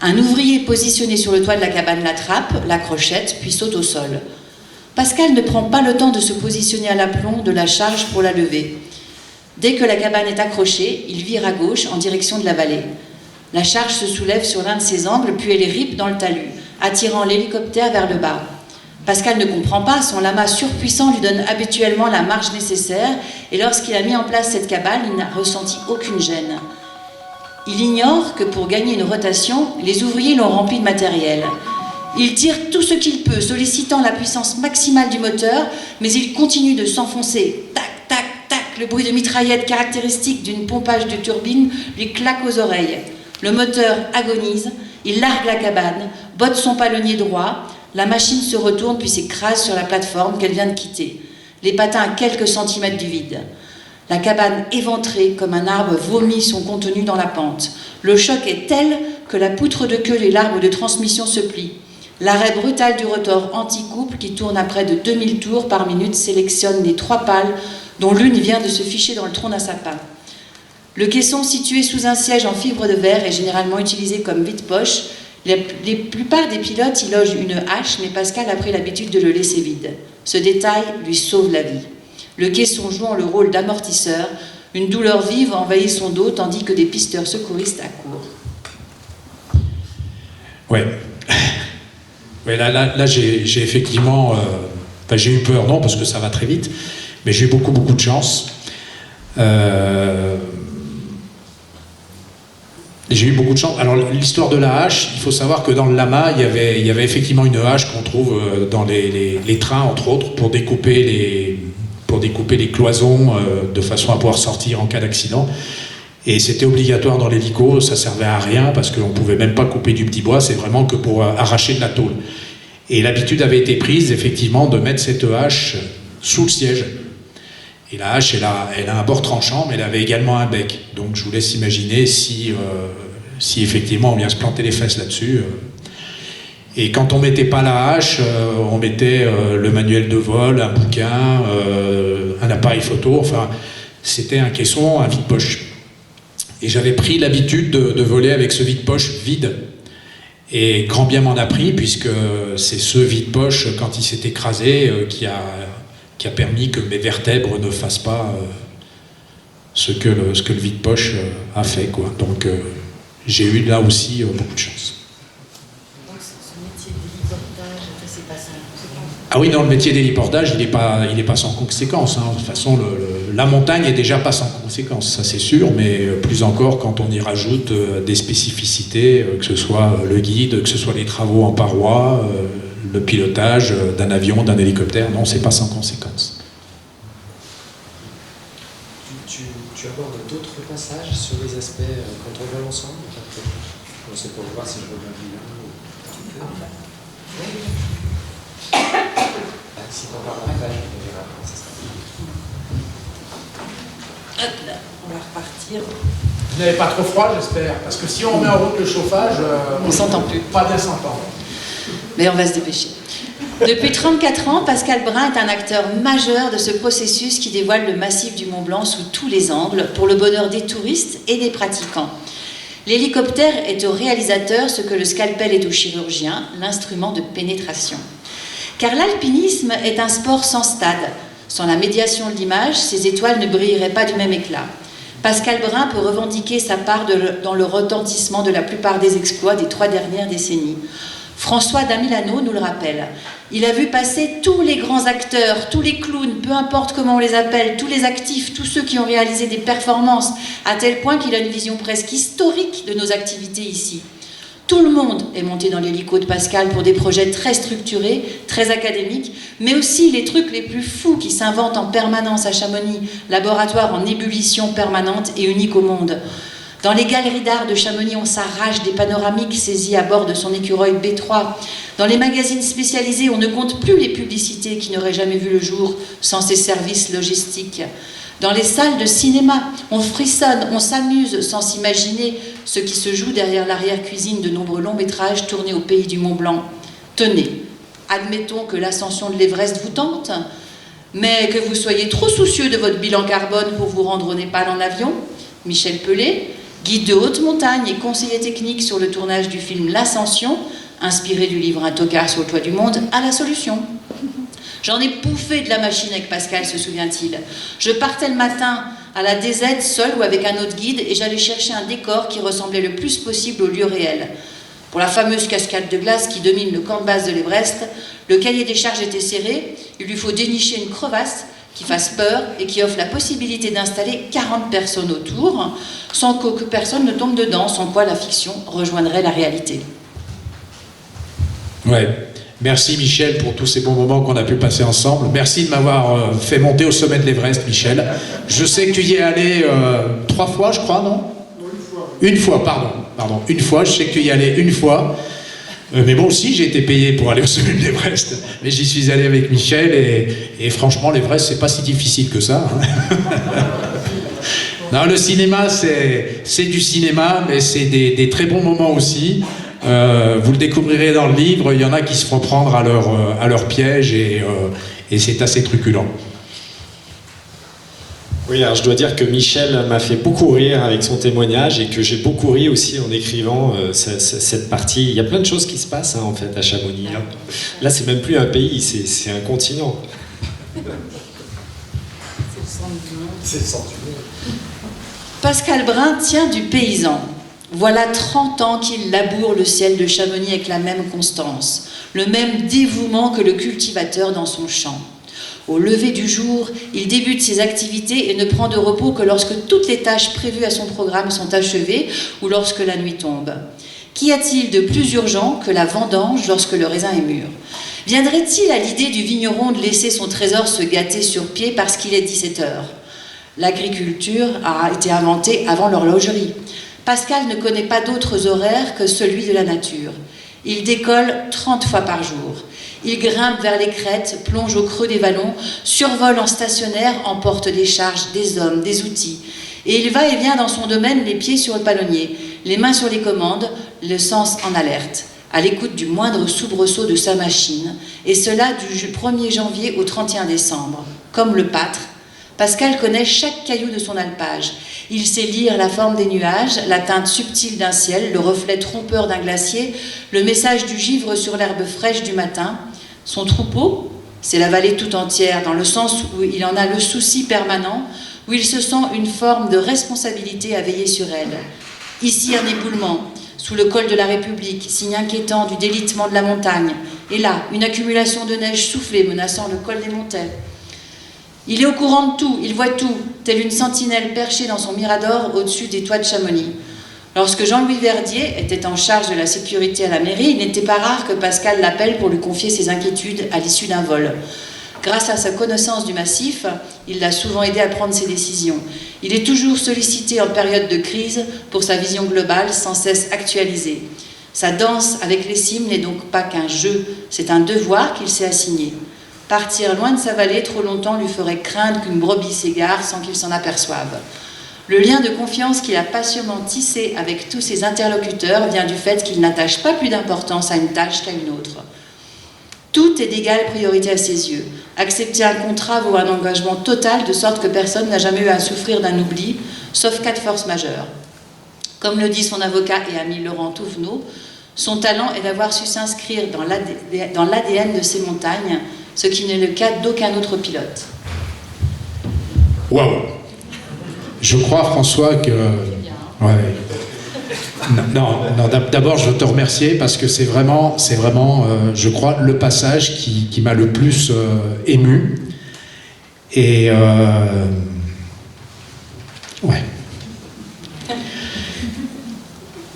Un ouvrier positionné sur le toit de la cabane l'attrape, la crochette, puis saute au sol. Pascal ne prend pas le temps de se positionner à l'aplomb de la charge pour la lever. Dès que la cabane est accrochée, il vire à gauche en direction de la vallée. La charge se soulève sur l'un de ses angles, puis elle ripe dans le talus, attirant l'hélicoptère vers le bas. Pascal ne comprend pas, son lama surpuissant lui donne habituellement la marge nécessaire, et lorsqu'il a mis en place cette cabane, il n'a ressenti aucune gêne. Il ignore que pour gagner une rotation, les ouvriers l'ont rempli de matériel. Il tire tout ce qu'il peut, sollicitant la puissance maximale du moteur, mais il continue de s'enfoncer. Tac, tac, tac, le bruit de mitraillette caractéristique d'une pompage de turbine lui claque aux oreilles. Le moteur agonise, il largue la cabane, botte son palonnier droit, la machine se retourne puis s'écrase sur la plateforme qu'elle vient de quitter, les patins à quelques centimètres du vide. La cabane éventrée comme un arbre vomit son contenu dans la pente. Le choc est tel que la poutre de queue et l'arbre de transmission se plient. L'arrêt brutal du rotor anti-couple qui tourne à près de 2000 tours par minute sélectionne les 3 pales dont l'une vient de se ficher dans le tronc d'un sapin. Le caisson situé sous un siège en fibre de verre est généralement utilisé comme vide-poche. La plupart des pilotes y logent une hache, mais Pascal a pris l'habitude de le laisser vide. Ce détail lui sauve la vie. Le caisson jouant le rôle d'amortisseur, une douleur vive envahit son dos tandis que des pisteurs secouristes accourent. Ouais. Ouais, là j'ai effectivement... j'ai eu peur, non, parce que ça va très vite, mais j'ai eu beaucoup de chance. J'ai eu beaucoup de chance. Alors l'histoire de la hache, il faut savoir que dans le lama, il y avait effectivement une hache qu'on trouve dans les trains, entre autres, pour découper les cloisons de façon à pouvoir sortir en cas d'accident. Et c'était obligatoire dans l'hélico, ça servait à rien parce qu'on ne pouvait même pas couper du petit bois, c'est vraiment que pour arracher de la tôle. Et l'habitude avait été prise, effectivement, de mettre cette hache sous le siège. Et la hache, elle a un bord tranchant, mais elle avait également un bec. Donc je vous laisse imaginer si effectivement on vient se planter les fesses là-dessus. Et quand on mettait pas la hache, on mettait le manuel de vol, un bouquin, un appareil photo, enfin c'était un caisson, un vide-poche. Et j'avais pris l'habitude de voler avec ce vide-poche vide. Et grand bien m'en a pris, puisque c'est ce vide-poche, quand il s'est écrasé, qui a permis que mes vertèbres ne fassent pas ce que le vide-poche a fait, quoi. Donc j'ai eu là aussi beaucoup de chance. Donc ce métier d'héliportage, c'est pas sans conséquence. Ah oui, non, le métier d'héliportage, il n'est pas sans conséquence. Hein. De toute façon, la montagne est déjà pas sans conséquence, ça c'est sûr, mais plus encore quand on y rajoute des spécificités, que ce soit le guide, que ce soit les travaux en paroi, le pilotage d'un avion, d'un hélicoptère, non, c'est pas sans conséquence. Tu abordes d'autres passages sur les aspects quand on vole ensemble. C'est pour voir si je reviens bien. Si on parle en je vais dire après, ça sera bien. dire. Vous n'avez pas trop froid, j'espère, parce que si on met en route le chauffage, On s'entend plus. Pas bien s'entendre. Mais on va se dépêcher. Depuis 34 ans, Pascal Brun est un acteur majeur de ce processus qui dévoile le massif du Mont Blanc sous tous les angles pour le bonheur des touristes et des pratiquants. L'hélicoptère est au réalisateur ce que le scalpel est au chirurgien, l'instrument de pénétration. Car l'alpinisme est un sport sans stade. Sans la médiation de l'image, ces étoiles ne brilleraient pas du même éclat. Pascal Brun peut revendiquer sa part dans le retentissement de la plupart des exploits des 3 dernières décennies. François Damilano nous le rappelle. Il a vu passer tous les grands acteurs, tous les clowns, peu importe comment on les appelle, tous les actifs, tous ceux qui ont réalisé des performances, à tel point qu'il a une vision presque historique de nos activités ici. Tout le monde est monté dans l'hélico de Pascal pour des projets très structurés, très académiques, mais aussi les trucs les plus fous qui s'inventent en permanence à Chamonix, laboratoire en ébullition permanente et unique au monde. Dans les galeries d'art de Chamonix, on s'arrache des panoramiques saisis à bord de son écureuil B3. Dans les magazines spécialisés, on ne compte plus les publicités qui n'auraient jamais vu le jour sans ces services logistiques. Dans les salles de cinéma, on frissonne, on s'amuse sans s'imaginer ce qui se joue derrière l'arrière-cuisine de nombreux longs métrages tournés au pays du Mont Blanc. Tenez, admettons que l'ascension de l'Everest vous tente, mais que vous soyez trop soucieux de votre bilan carbone pour vous rendre au Népal en avion. Michel Pelé, guide de haute montagne et conseiller technique sur le tournage du film L'Ascension, inspiré du livre Un tocard sur le toit du monde, a la solution. J'en ai bouffé de la machine avec Pascal, se souvient-il. Je partais le matin à la DZ, seul ou avec un autre guide, et j'allais chercher un décor qui ressemblait le plus possible au lieu réel. Pour la fameuse cascade de glace qui domine le camp de base de l'Everest, le cahier des charges était serré, il lui faut dénicher une crevasse qui fasse peur et qui offre la possibilité d'installer 40 personnes autour, sans qu'aucune personne ne tombe dedans, sans quoi la fiction rejoindrait la réalité. Ouais. Merci Michel pour tous ces bons moments qu'on a pu passer ensemble. Merci de m'avoir fait monter au sommet de l'Everest, Michel. Je sais que tu y es allé 3 fois, je crois, non? Une fois, pardon. Une fois, je sais que tu y es allé une fois. Mais moi aussi, j'ai été payé pour aller au sommet de l'Everest. Mais j'y suis allé avec Michel et franchement, l'Everest, c'est pas si difficile que ça. Hein. Non, le cinéma, c'est du cinéma, mais c'est des très bons moments aussi. Vous le découvrirez dans le livre, il y en a qui se font prendre à leur piège et c'est assez truculent. Oui, alors je dois dire que Michel m'a fait beaucoup rire avec son témoignage et que j'ai beaucoup ri aussi en écrivant cette partie. Il y a plein de choses qui se passent en fait à Chamonix. Hein. Là, c'est même plus un pays, c'est un continent. C'est le centre du monde. C'est le centre du monde. Pascal Brun tient du paysan. Voilà 30 ans qu'il laboure le ciel de Chamonix avec la même constance, le même dévouement que le cultivateur dans son champ. Au lever du jour, il débute ses activités et ne prend de repos que lorsque toutes les tâches prévues à son programme sont achevées ou lorsque la nuit tombe. Qu'y a-t-il de plus urgent que la vendange lorsque le raisin est mûr? Viendrait-il à l'idée du vigneron de laisser son trésor se gâter sur pied parce qu'il est 17 heures? L'agriculture a été inventée avant l'horlogerie. Pascal ne connaît pas d'autres horaires que celui de la nature. Il décolle 30 fois par jour. Il grimpe vers les crêtes, plonge au creux des vallons, survole en stationnaire, emporte des charges, des hommes, des outils. Et il va et vient dans son domaine, les pieds sur le palonnier, les mains sur les commandes, le sens en alerte, à l'écoute du moindre soubresaut de sa machine, et cela du 1er janvier au 31 décembre. Comme le pâtre, Pascal connaît chaque caillou de son alpage. Il sait lire la forme des nuages, la teinte subtile d'un ciel, le reflet trompeur d'un glacier, le message du givre sur l'herbe fraîche du matin. Son troupeau, c'est la vallée tout entière, dans le sens où il en a le souci permanent, où il se sent une forme de responsabilité à veiller sur elle. Ici, un éboulement, sous le col de la République, signe inquiétant du délitement de la montagne. Et là, une accumulation de neige soufflée menaçant le col des Montets. Il est au courant de tout, il voit tout, tel une sentinelle perchée dans son mirador au-dessus des toits de Chamonix. Lorsque Jean-Louis Verdier était en charge de la sécurité à la mairie, il n'était pas rare que Pascal l'appelle pour lui confier ses inquiétudes à l'issue d'un vol. Grâce à sa connaissance du massif, il l'a souvent aidé à prendre ses décisions. Il est toujours sollicité en période de crise pour sa vision globale sans cesse actualisée. Sa danse avec les cimes n'est donc pas qu'un jeu, c'est un devoir qu'il s'est assigné. Partir loin de sa vallée trop longtemps lui ferait craindre qu'une brebis s'égare sans qu'il s'en aperçoive. Le lien de confiance qu'il a patiemment tissé avec tous ses interlocuteurs vient du fait qu'il n'attache pas plus d'importance à une tâche qu'à une autre. Tout est d'égale priorité à ses yeux. Accepter un contrat vaut un engagement total, de sorte que personne n'a jamais eu à souffrir d'un oubli, sauf cas de force majeure. Comme le dit son avocat et ami Laurent Touvenot, son talent est d'avoir su s'inscrire dans l'ADN de ces montagnes, ce qui n'est le cas d'aucun autre pilote. Waouh! Je crois, François, que... Ouais. Non, d'abord, je veux te remercier parce que c'est vraiment, je crois, le passage qui m'a le plus ému. Et... ouais.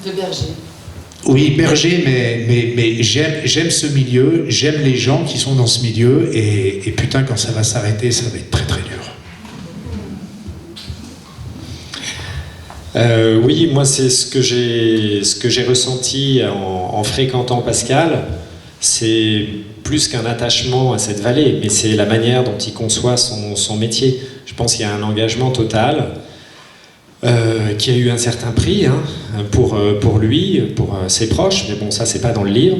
De Berger. Oui, Berger, mais j'aime ce milieu, j'aime les gens qui sont dans ce milieu, et putain, quand ça va s'arrêter, ça va être très très dur. Oui, moi c'est ce que j'ai ressenti en fréquentant Pascal. C'est plus qu'un attachement à cette vallée, mais c'est la manière dont il conçoit son métier. Je pense qu'il y a un engagement total qui a eu un certain prix pour lui, pour ses proches, mais bon, ça c'est pas dans le livre.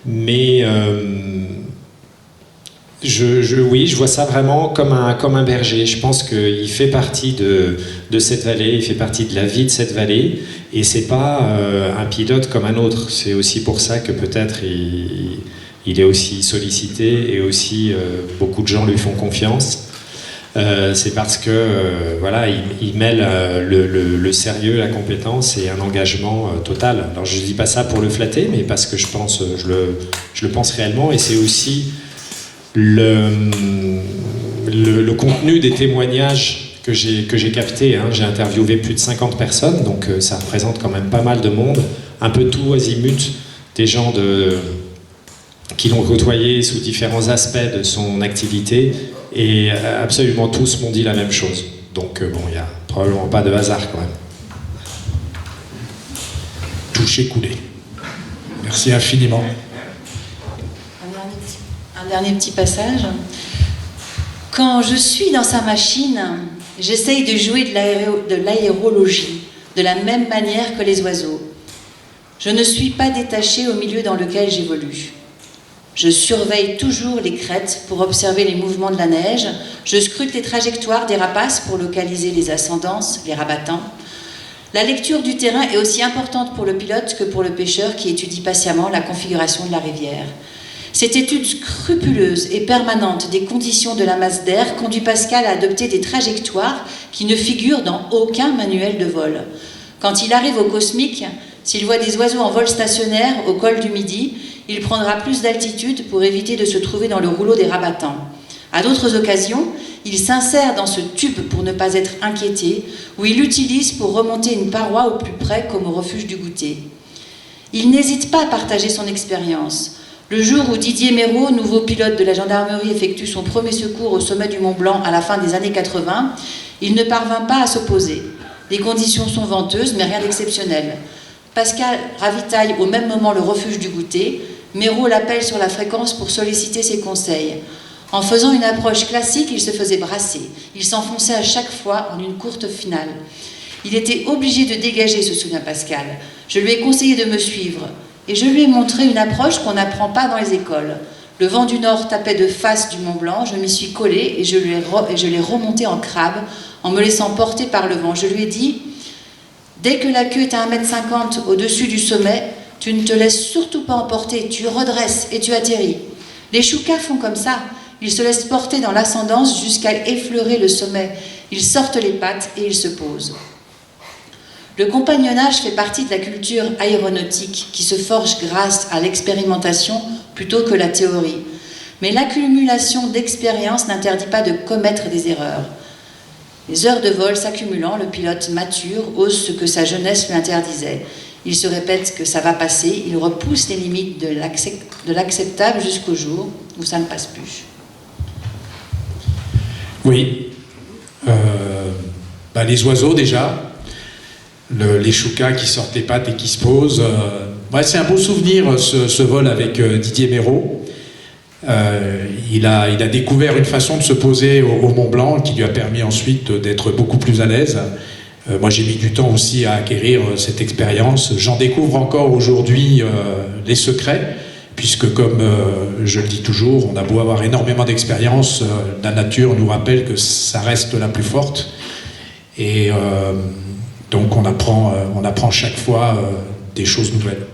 Mais oui, je vois ça vraiment comme un berger. Je pense qu'il fait partie de cette vallée, il fait partie de la vie de cette vallée, et c'est pas un pilote comme un autre. C'est aussi pour ça que peut-être il est aussi sollicité, et aussi beaucoup de gens lui font confiance. C'est parce que voilà, il mêle le sérieux, la compétence et un engagement total. Alors je dis pas ça pour le flatter, mais parce que je le pense réellement, et c'est aussi le contenu des témoignages que j'ai capté. J'ai interviewé plus de 50 personnes, donc ça représente quand même pas mal de monde, un peu tout azimut, des gens qui l'ont côtoyé sous différents aspects de son activité, et absolument tous m'ont dit la même chose. Donc bon, il n'y a probablement pas de hasard quand même. Touché, coulé. Merci infiniment. Un dernier petit passage. Quand je suis dans sa machine, j'essaye de jouer de l'aérologie, de la même manière que les oiseaux. Je ne suis pas détachée au milieu dans lequel j'évolue. Je surveille toujours les crêtes pour observer les mouvements de la neige. Je scrute les trajectoires des rapaces pour localiser les ascendances, les rabattants. La lecture du terrain est aussi importante pour le pilote que pour le pêcheur qui étudie patiemment la configuration de la rivière. Cette étude scrupuleuse et permanente des conditions de la masse d'air conduit Pascal à adopter des trajectoires qui ne figurent dans aucun manuel de vol. Quand il arrive au cosmique, s'il voit des oiseaux en vol stationnaire au col du Midi, il prendra plus d'altitude pour éviter de se trouver dans le rouleau des rabattants. À d'autres occasions, il s'insère dans ce tube pour ne pas être inquiété, ou il l'utilise pour remonter une paroi au plus près, comme au refuge du goûter. Il n'hésite pas à partager son expérience. Le jour où Didier Méraud, nouveau pilote de la gendarmerie, effectue son premier secours au sommet du Mont Blanc à la fin des années 80, il ne parvint pas à s'opposer. Les conditions sont venteuses, mais rien d'exceptionnel. Pascal ravitaille au même moment le refuge du goûter. Méraud l'appelle sur la fréquence pour solliciter ses conseils. En faisant une approche classique, il se faisait brasser. Il s'enfonçait à chaque fois en une courte finale. Il était obligé de dégager, se souvient Pascal. Je lui ai conseillé de me suivre. Et je lui ai montré une approche qu'on n'apprend pas dans les écoles. Le vent du nord tapait de face du Mont Blanc, je m'y suis collée et je l'ai remonté en crabe en me laissant porter par le vent. Je lui ai dit, dès que la queue est à 1,50 m au-dessus du sommet, tu ne te laisses surtout pas emporter, tu redresses et tu atterris. Les choucas font comme ça, ils se laissent porter dans l'ascendance jusqu'à effleurer le sommet. Ils sortent les pattes et ils se posent. Le compagnonnage fait partie de la culture aéronautique qui se forge grâce à l'expérimentation plutôt que la théorie. Mais l'accumulation d'expériences n'interdit pas de commettre des erreurs. Les heures de vol s'accumulant, le pilote mature ose ce que sa jeunesse lui interdisait. Il se répète que ça va passer, il repousse les limites de l'acceptable jusqu'au jour où ça ne passe plus. Oui. Les oiseaux déjà. Les choucas qui sortent les pattes et qui se posent. C'est un beau souvenir ce vol avec Didier Méraud. Il a découvert une façon de se poser au Mont Blanc qui lui a permis ensuite d'être beaucoup plus à l'aise. Moi, j'ai mis du temps aussi à acquérir cette expérience. J'en découvre encore aujourd'hui les secrets, puisque comme je le dis toujours, on a beau avoir énormément d'expérience, la nature nous rappelle que ça reste la plus forte. Et donc on apprend chaque fois des choses nouvelles.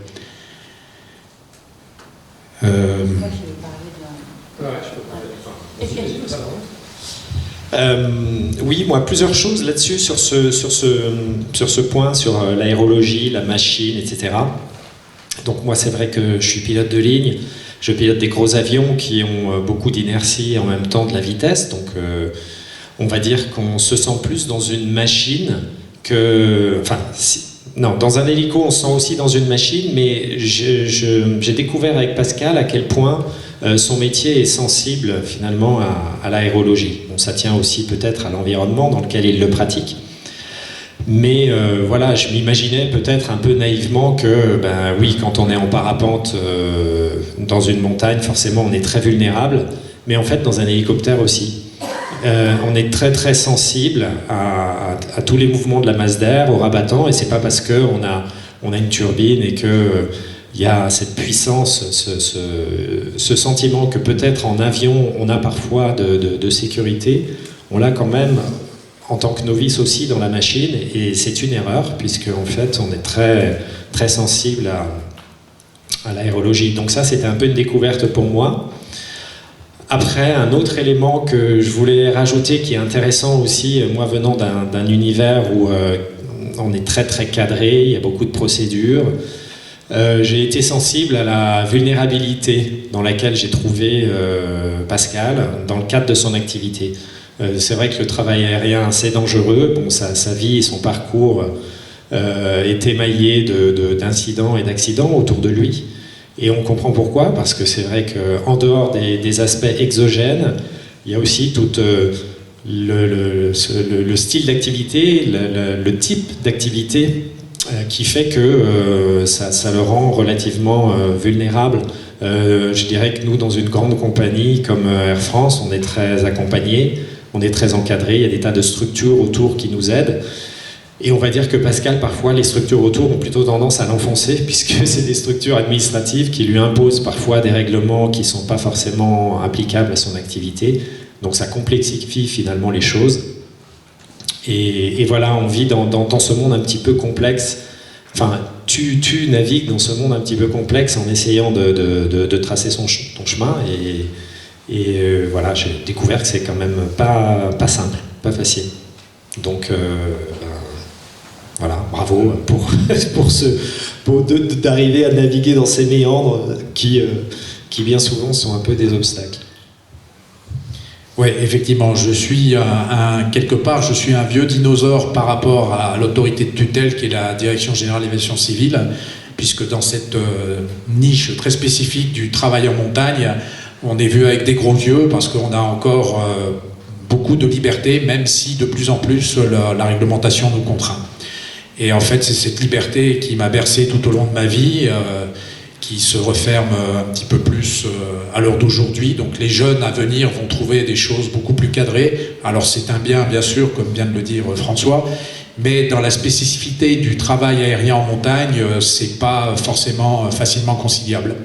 Oui, moi, plusieurs choses là-dessus, sur ce point, sur l'aérologie, la machine, etc. Donc moi, c'est vrai que je suis pilote de ligne, je pilote des gros avions qui ont beaucoup d'inertie et en même temps de la vitesse, donc on va dire qu'on se sent plus dans une machine que... Enfin, non, dans un hélico, on se sent aussi dans une machine, mais j'ai découvert avec Pascal à quel point son métier est sensible finalement à l'aérologie. Bon, ça tient aussi peut-être à l'environnement dans lequel il le pratique. Mais voilà, je m'imaginais peut-être un peu naïvement que, ben oui, quand on est en parapente dans une montagne, forcément on est très vulnérable, mais en fait dans un hélicoptère aussi. On est très très sensible à tous les mouvements de la masse d'air, au rabattant, et c'est pas parce qu'on a une turbine et que il y a cette puissance, ce sentiment que peut-être en avion on a parfois de sécurité, on l'a quand même en tant que novice aussi dans la machine, et c'est une erreur puisque en fait on est très, très sensible à l'aérologie. Donc ça, c'était un peu une découverte pour moi. Après, un autre élément que je voulais rajouter qui est intéressant aussi, moi venant d'un univers où on est très très cadré, il y a beaucoup de procédures, j'ai été sensible à la vulnérabilité dans laquelle j'ai trouvé Pascal dans le cadre de son activité. C'est vrai que le travail aérien, c'est dangereux. Bon, sa vie et son parcours est émaillé d'incidents et d'accidents autour de lui. Et on comprend pourquoi, parce que c'est vrai qu'en dehors des aspects exogènes, il y a aussi tout le style d'activité, le type d'activité qui fait que ça le rend relativement vulnérable. Je dirais que nous, dans une grande compagnie comme Air France, on est très accompagnés, on est très encadré, il y a des tas de structures autour qui nous aident. Et on va dire que Pascal, parfois, les structures autour ont plutôt tendance à l'enfoncer, puisque c'est des structures administratives qui lui imposent parfois des règlements qui ne sont pas forcément applicables à son activité. Donc ça complexifie finalement les choses. Et voilà, on vit dans ce monde un petit peu complexe. Enfin, tu navigues dans ce monde un petit peu complexe en essayant de tracer ton chemin. Et voilà, j'ai découvert que c'est quand même pas simple, pas facile. Donc... voilà, bravo pour d'arriver à naviguer dans ces méandres qui bien souvent sont un peu des obstacles. Oui, effectivement, quelque part, je suis un vieux dinosaure par rapport à l'autorité de tutelle qui est la Direction Générale d'Aviation Civile, puisque dans cette niche très spécifique du travail en montagne, on est vu avec des gros yeux parce qu'on a encore beaucoup de liberté, même si de plus en plus la réglementation nous contraint. Et en fait, c'est cette liberté qui m'a bercé tout au long de ma vie, qui se referme un petit peu plus à l'heure d'aujourd'hui. Donc les jeunes à venir vont trouver des choses beaucoup plus cadrées. Alors c'est un bien sûr, comme vient de le dire François, mais dans la spécificité du travail aérien en montagne, c'est pas forcément facilement conciliable.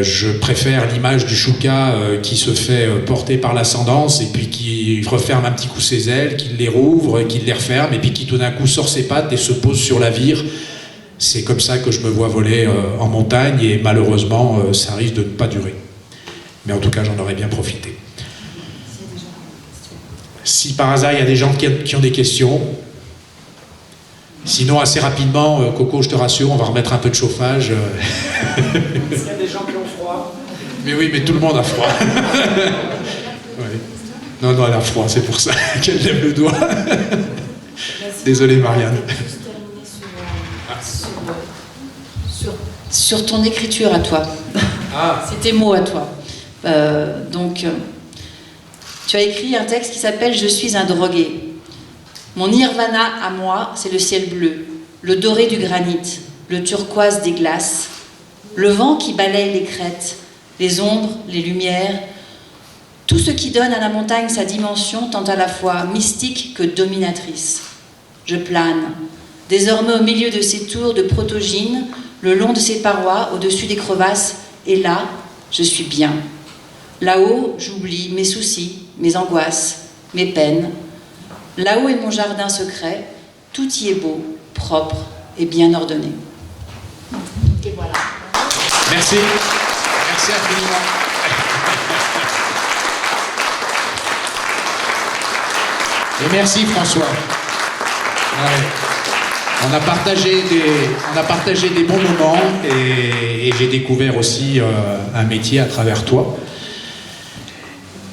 Je préfère l'image du chouka qui se fait porter par l'ascendance et puis qui referme un petit coup ses ailes, qui les rouvre, qui les referme et puis qui tout d'un coup sort ses pattes et se pose sur la vire. C'est comme ça que je me vois voler en montagne et malheureusement ça risque de ne pas durer. Mais en tout cas j'en aurais bien profité. Si par hasard il y a des gens qui ont des questions, sinon assez rapidement, Coco, je te rassure, on va remettre un peu de chauffage. Est-ce qu'il y a des gens qui ont froid? Mais oui, mais tout le monde a froid. Ouais. Non, elle a froid, c'est pour ça qu'elle lève le doigt. Désolé, Marianne. Sur ton écriture à toi. Ah. C'est tes mots à toi. Tu as écrit un texte qui s'appelle « Je suis un drogué ». Mon nirvana à moi, c'est le ciel bleu, le doré du granit, le turquoise des glaces, le vent qui balaye les crêtes, les ombres, les lumières, tout ce qui donne à la montagne sa dimension tant à la fois mystique que dominatrice. Je plane, désormais au milieu de ces tours de protogyne, le long de ces parois, au-dessus des crevasses, et là, je suis bien. Là-haut, j'oublie mes soucis, mes angoisses, mes peines. Là-haut est mon jardin secret, tout y est beau, propre et bien ordonné. Et voilà. Merci. Merci infiniment. Et merci François. Ouais. On a partagé des bons moments et j'ai découvert aussi un métier à travers toi.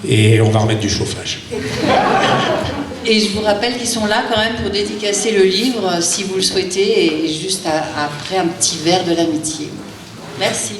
Et on va remettre du chauffage. Et je vous rappelle qu'ils sont là quand même pour dédicacer le livre, si vous le souhaitez, et juste après un petit verre de l'amitié. Merci.